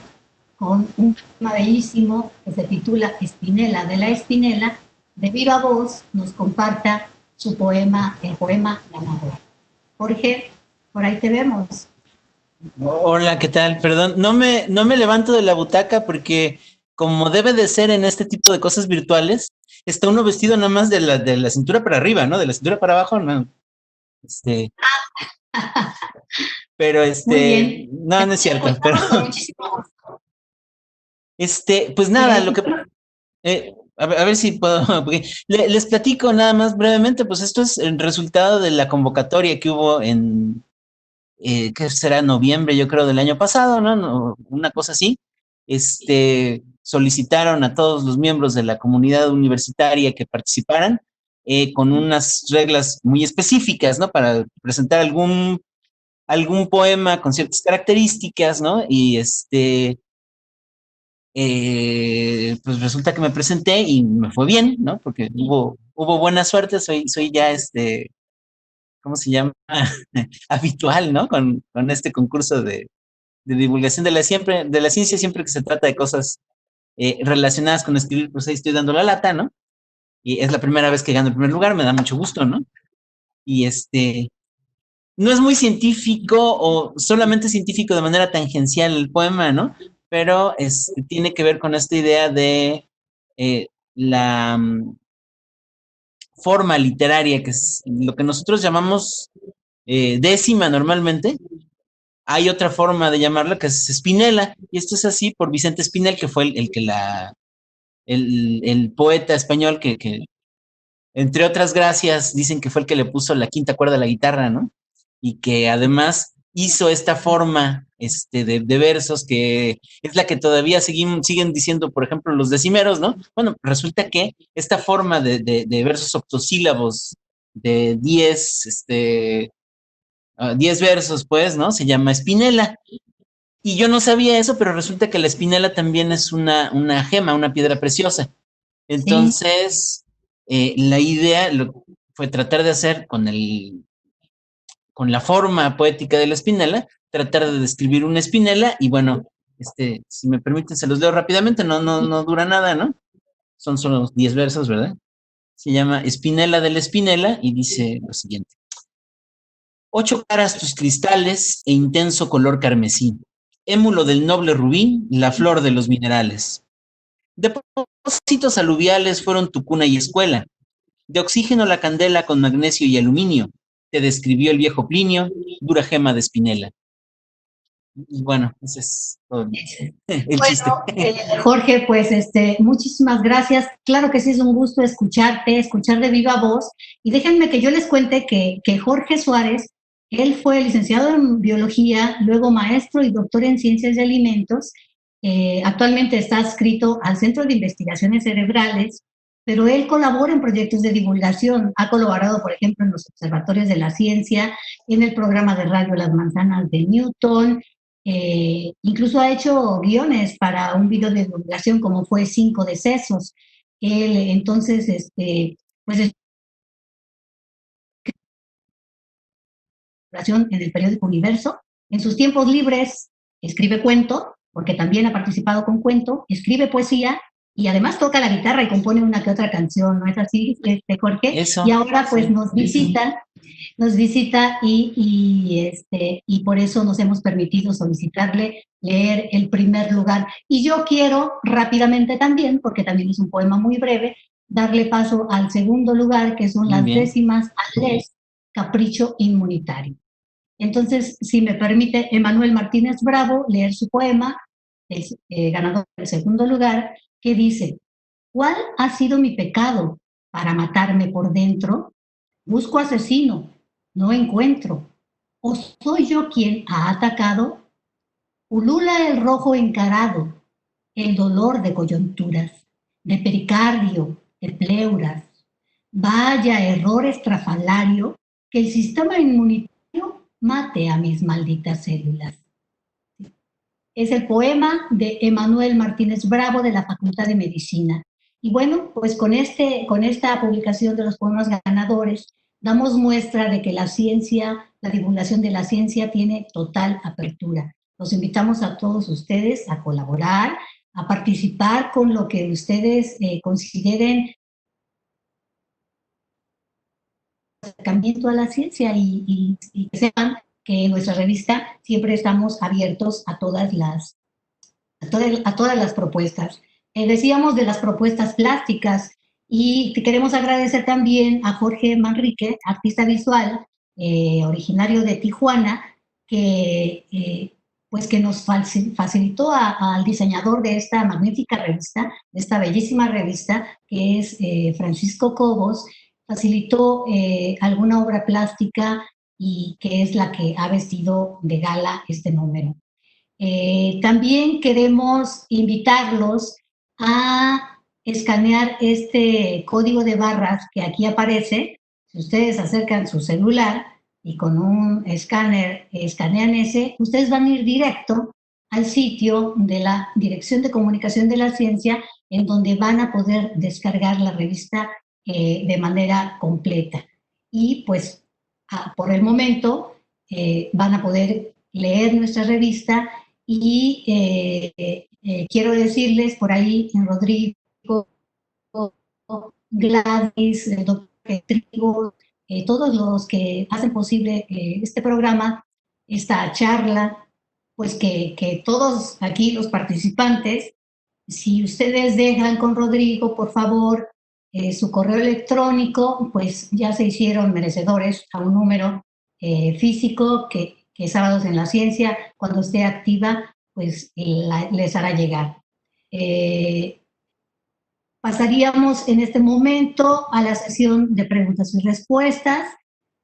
con un poema bellísimo que se titula Espinela de la Espinela, de viva voz nos comparta su poema, el poema ganador? Jorge, por ahí te vemos. Hola, ¿qué tal? Perdón, no me levanto de la butaca porque como debe de ser en este tipo de cosas virtuales, está uno vestido nada más de la cintura para arriba, ¿no? De la cintura para abajo, no. Pero Muy bien. no es cierto, pero pues nada, lo que a ver si puedo, porque les platico nada más brevemente, pues esto es el resultado de la convocatoria que hubo en ¿qué será? Noviembre, yo creo, del año pasado, ¿no? Una cosa así. Solicitaron a todos los miembros de la comunidad universitaria que participaran con unas reglas muy específicas, ¿no? Para presentar algún poema con ciertas características, ¿no? Y pues resulta que me presenté y me fue bien, ¿no? Porque hubo buena suerte, soy ya ¿cómo se llama? Habitual, ¿no? Con este concurso de divulgación de la ciencia, siempre que se trata de cosas relacionadas con escribir, pues ahí estoy dando la lata, ¿no? Y es la primera vez que gano el primer lugar, me da mucho gusto, ¿no? Y no es muy científico o solamente científico de manera tangencial el poema, ¿no? Pero tiene que ver con esta idea de la forma literaria, que es lo que nosotros llamamos décima normalmente. Hay otra forma de llamarla que es Spinella, y esto es así por Vicente Espinel, que fue el poeta español que, entre otras gracias, dicen que fue el que le puso la quinta cuerda a la guitarra, ¿no? Y que además hizo esta forma de versos que es la que todavía siguen diciendo, por ejemplo, los decimeros, ¿no? Bueno, resulta que esta forma de versos octosílabos de 10 versos, pues, ¿no? Se llama Spinella. Y yo no sabía eso, pero resulta que la espinela también es una gema, una piedra preciosa. Entonces, la idea fue tratar de hacer con la forma poética de la espinela, tratar de describir una espinela y bueno, si me permiten, se los leo rápidamente, no dura nada, ¿no? Son solo 10 versos, ¿verdad? Se llama Espinela de la Espinela y dice lo siguiente. 8 caras tus cristales e intenso color carmesí, émulo del noble rubí, la flor de los minerales. Depósitos aluviales fueron tu cuna y escuela, de oxígeno la candela con magnesio y aluminio, te describió el viejo Plinio, dura gema de Spinella. Y bueno, ese es todo el chiste. Jorge, pues muchísimas gracias. Claro que sí es un gusto escuchar de viva voz. Y déjenme que yo les cuente que Jorge Suárez, él fue licenciado en biología, luego maestro y doctor en ciencias de alimentos. Actualmente está adscrito al Centro de Investigaciones Cerebrales, pero él colabora en proyectos de divulgación. Ha colaborado, por ejemplo, en los observatorios de la ciencia, en el programa de radio Las Manzanas de Newton. Incluso ha hecho guiones para un video de divulgación como fue 5 decesos. Él entonces, pues en el periódico Universo. En sus tiempos libres escribe cuento, porque también ha participado con cuento, escribe poesía y además toca la guitarra y compone una que otra canción, ¿no es así, Jorge? Eso, y ahora pues nos visita y por eso nos hemos permitido solicitarle leer el primer lugar. Y yo quiero rápidamente también, porque también es un poema muy breve, darle paso al segundo lugar, que son las décimas Alés, Capricho Inmunitario. Entonces, si me permite Emanuel Martínez Bravo leer su poema, el ganador del segundo lugar, que dice: ¿cuál ha sido mi pecado para matarme por dentro? Busco asesino, no encuentro. ¿O soy yo quien ha atacado? Ulula el rojo encarado, el dolor de coyunturas, de pericardio, de pleuras. Vaya error estrafalario que el sistema inmunitario mate a mis malditas células. Es el poema de Emanuel Martínez Bravo de la Facultad de Medicina. Y bueno, pues con esta publicación de los poemas ganadores, damos muestra de que la ciencia, la divulgación de la ciencia tiene total apertura. Los invitamos a todos ustedes a colaborar, a participar con lo que ustedes consideren acercamiento a la ciencia y que sepan que en nuestra revista siempre estamos abiertos a todas las propuestas. Decíamos de las propuestas plásticas y queremos agradecer también a Jorge Manrique, artista visual, originario de Tijuana, que nos facilitó al diseñador de esta magnífica revista, de esta bellísima revista, que es Francisco Cobos, facilitó alguna obra plástica y que es la que ha vestido de gala este número. También queremos invitarlos a escanear este código de barras que aquí aparece. Si ustedes acercan su celular y con un escáner escanean ese, ustedes van a ir directo al sitio de la Dirección de Comunicación de la Ciencia, en donde van a poder descargar la revista de manera completa. Y pues por el momento van a poder leer nuestra revista y quiero decirles por ahí, Rodrigo, Gladys, el doctor Trigo, todos los que hacen posible este programa, esta charla, pues que todos aquí los participantes, si ustedes dejan con Rodrigo, por favor, su correo electrónico, pues ya se hicieron merecedores a un número físico que Sábados en la Ciencia, cuando esté activa, pues les hará llegar. Pasaríamos en este momento a la sesión de preguntas y respuestas.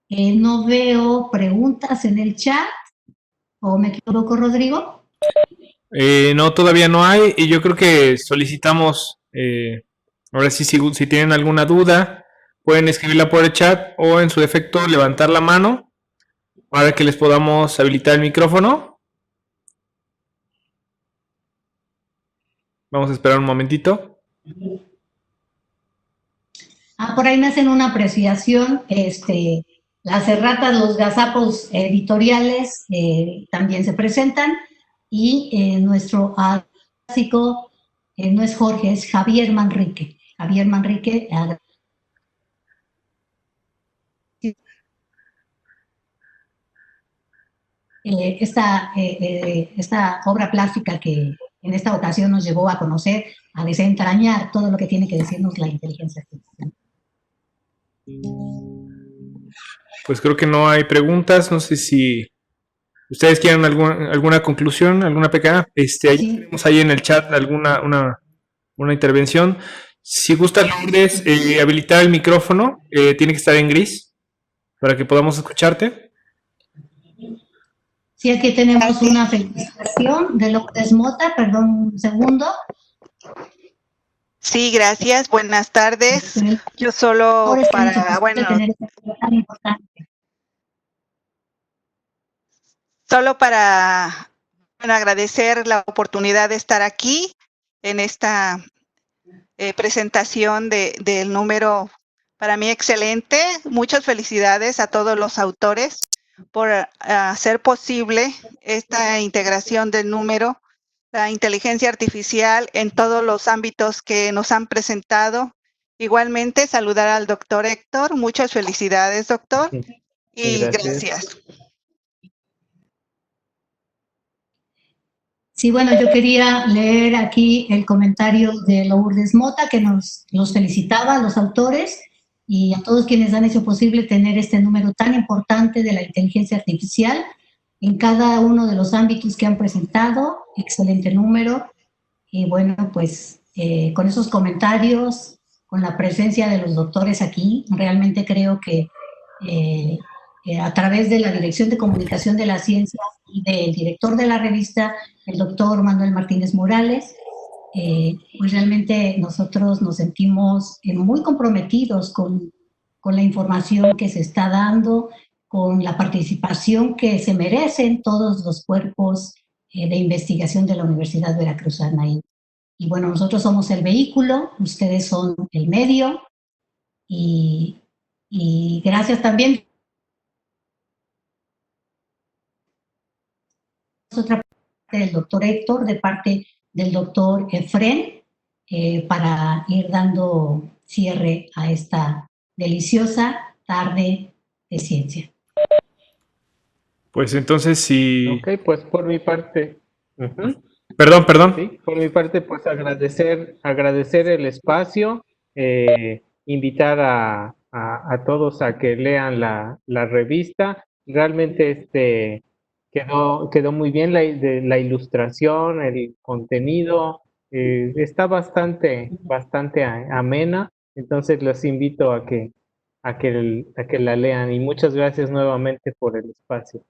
No veo preguntas en el chat, ¿o me equivoco, Rodrigo? No, todavía no hay, y yo creo que solicitamos, ahora sí, si tienen alguna duda, pueden escribirla por el chat o en su defecto levantar la mano para que les podamos habilitar el micrófono. Vamos a esperar un momentito. Por ahí me hacen una apreciación, las erratas, los gazapos editoriales también se presentan, y nuestro clásico no es Jorge, es Javier Manrique. Javier Manrique. Esta obra plástica que en esta ocasión nos llevó a conocer, a desentrañar todo lo que tiene que decirnos la inteligencia artificial. Pues creo que no hay preguntas, no sé si ustedes quieren alguna conclusión, alguna pequeña. Ahí tenemos ahí en el chat una intervención. Si gusta, Lourdes, habilitar el micrófono, tiene que estar en gris para que podamos escucharte. Sí, aquí tenemos una felicitación de Lourdes Mota, perdón un segundo. Sí, gracias, buenas tardes. Yo solo para, solo para agradecer la oportunidad de estar aquí en esta presentación del número, para mí excelente. Muchas felicidades a todos los autores por hacer posible esta integración del número, la inteligencia artificial en todos los ámbitos que nos han presentado. Igualmente, saludar al doctor Héctor. Muchas felicidades, doctor. Y gracias. Sí, bueno, yo quería leer aquí el comentario de Lourdes Mota, que nos felicitaba a los autores y a todos quienes han hecho posible tener este número tan importante de la inteligencia artificial en cada uno de los ámbitos que han presentado. Excelente número. Y bueno, pues con esos comentarios, con la presencia de los doctores aquí, realmente creo que a través de la Dirección de Comunicación de la Ciencia y del director de la revista, el doctor Manuel Martínez Morales, pues realmente nosotros nos sentimos muy comprometidos con la información que se está dando, con la participación que se merecen todos los cuerpos de investigación de la Universidad Veracruzana. Y bueno, nosotros somos el vehículo, ustedes son el medio, y gracias también. Otra parte del doctor Héctor, de parte del doctor Efren, para ir dando cierre a esta deliciosa tarde de ciencia. Pues entonces si... Ok, pues por mi parte... Perdón. Sí, por mi parte, pues agradecer el espacio, invitar a todos a que lean la revista. Realmente quedó muy bien la ilustración, el contenido, está bastante amena, entonces los invito a que la lean, y muchas gracias nuevamente por el espacio.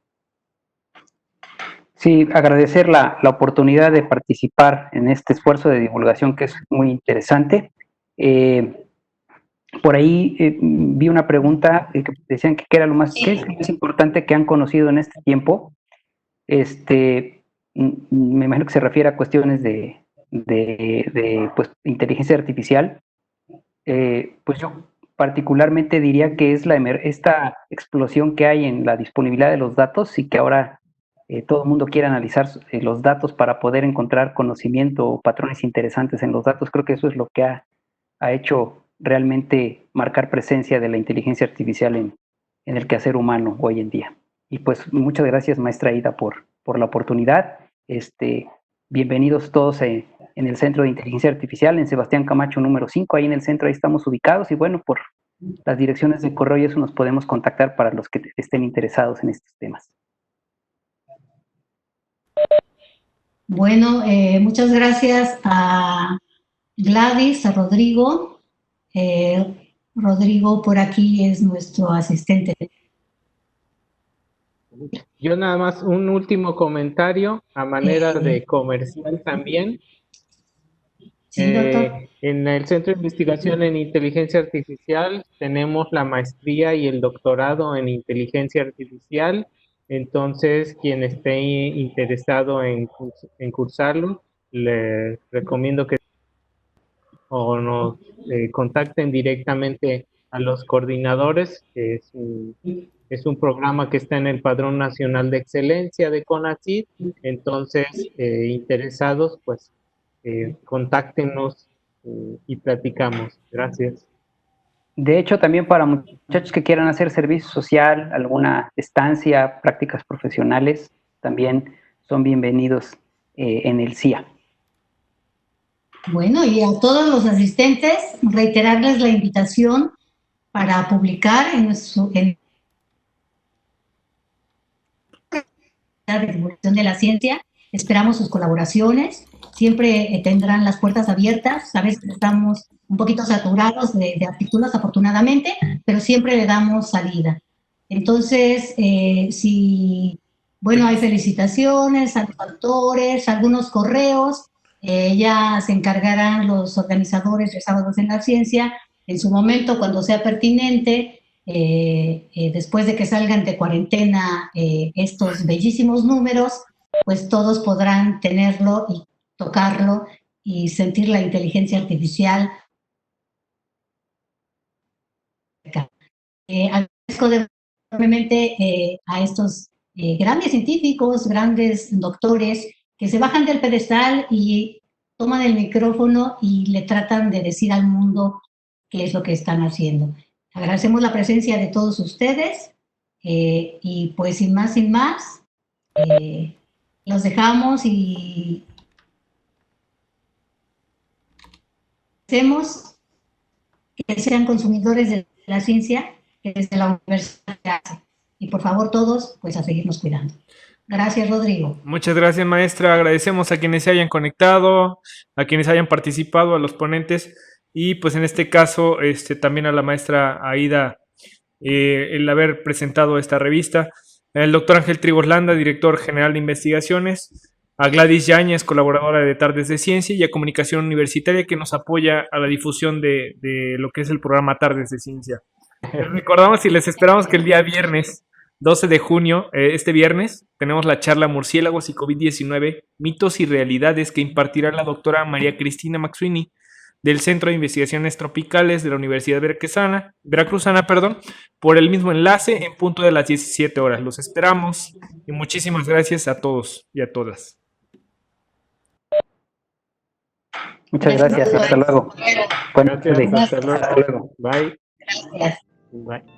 Sí, agradecer la oportunidad de participar en este esfuerzo de divulgación que es muy interesante. Por ahí vi una pregunta que decían que qué era lo más, ¿qué es lo más importante que han conocido en este tiempo? Me imagino que se refiere a cuestiones de pues, inteligencia artificial. Pues yo particularmente diría que es esta explosión que hay en la disponibilidad de los datos y que ahora todo el mundo quiere analizar los datos para poder encontrar conocimiento o patrones interesantes en los datos. Creo que eso es lo que ha hecho realmente marcar presencia de la inteligencia artificial en el quehacer humano hoy en día. Y pues muchas gracias, maestra Aida, por la oportunidad. Bienvenidos todos en el Centro de Inteligencia Artificial, en Sebastián Camacho número 5, ahí en el centro, ahí estamos ubicados, y bueno, por las direcciones de correo y eso nos podemos contactar para los que estén interesados en estos temas. Bueno, muchas gracias a Gladys, a Rodrigo. Rodrigo por aquí es nuestro asistente. Yo nada más un último comentario a manera de comercial también. Sí, doctor. En el Centro de Investigación en Inteligencia Artificial tenemos la maestría y el doctorado en Inteligencia Artificial. Entonces, quien esté interesado en cursarlo, le recomiendo que o nos contacten directamente a los coordinadores. Es un programa que está en el Padrón Nacional de Excelencia de CONACYT. Entonces, interesados, pues contáctenos y platicamos. Gracias. De hecho, también para muchachos que quieran hacer servicio social, alguna estancia, prácticas profesionales, también son bienvenidos en el CIA. Bueno, y a todos los asistentes, reiterarles la invitación para publicar en la divulgación de la ciencia. Esperamos sus colaboraciones. Siempre tendrán las puertas abiertas. A veces estamos un poquito saturados de artículos, afortunadamente, pero siempre le damos salida. Entonces, bueno, hay felicitaciones a los autores, algunos correos. Ya se encargarán los organizadores de Sábados en la Ciencia en su momento, cuando sea pertinente, después de que salgan de cuarentena estos bellísimos números, pues todos podrán tenerlo y tocarlo y sentir la inteligencia artificial. Agradezco enormemente a estos grandes científicos, grandes doctores, que se bajan del pedestal y toman el micrófono y le tratan de decir al mundo qué es lo que están haciendo. Agradecemos la presencia de todos ustedes y pues sin más, los dejamos y hacemos que sean consumidores de la ciencia que desde la universidad se hace. Y por favor todos, pues a seguirnos cuidando. Gracias, Rodrigo. Muchas gracias, maestra. Agradecemos a quienes se hayan conectado, a quienes hayan participado, a los ponentes y pues en este caso también a la maestra Aida el haber presentado esta revista, el doctor Ángel Trigoslanda, director general de investigaciones, a Gladys Yáñez, colaboradora de Tardes de Ciencia, y a Comunicación Universitaria, que nos apoya a la difusión de lo que es el programa Tardes de Ciencia. Les recordamos y les esperamos que el día viernes 12 de junio, este viernes, tenemos la charla Murciélagos y COVID-19, mitos y realidades, que impartirá la doctora María Cristina Maxuini del Centro de Investigaciones Tropicales de la Universidad Veracruzana, por el mismo enlace en punto de las 17 horas. Los esperamos y muchísimas gracias a todos y a todas. Muchas gracias, hasta luego. Gracias, hasta luego. Bye. Gracias. Bye.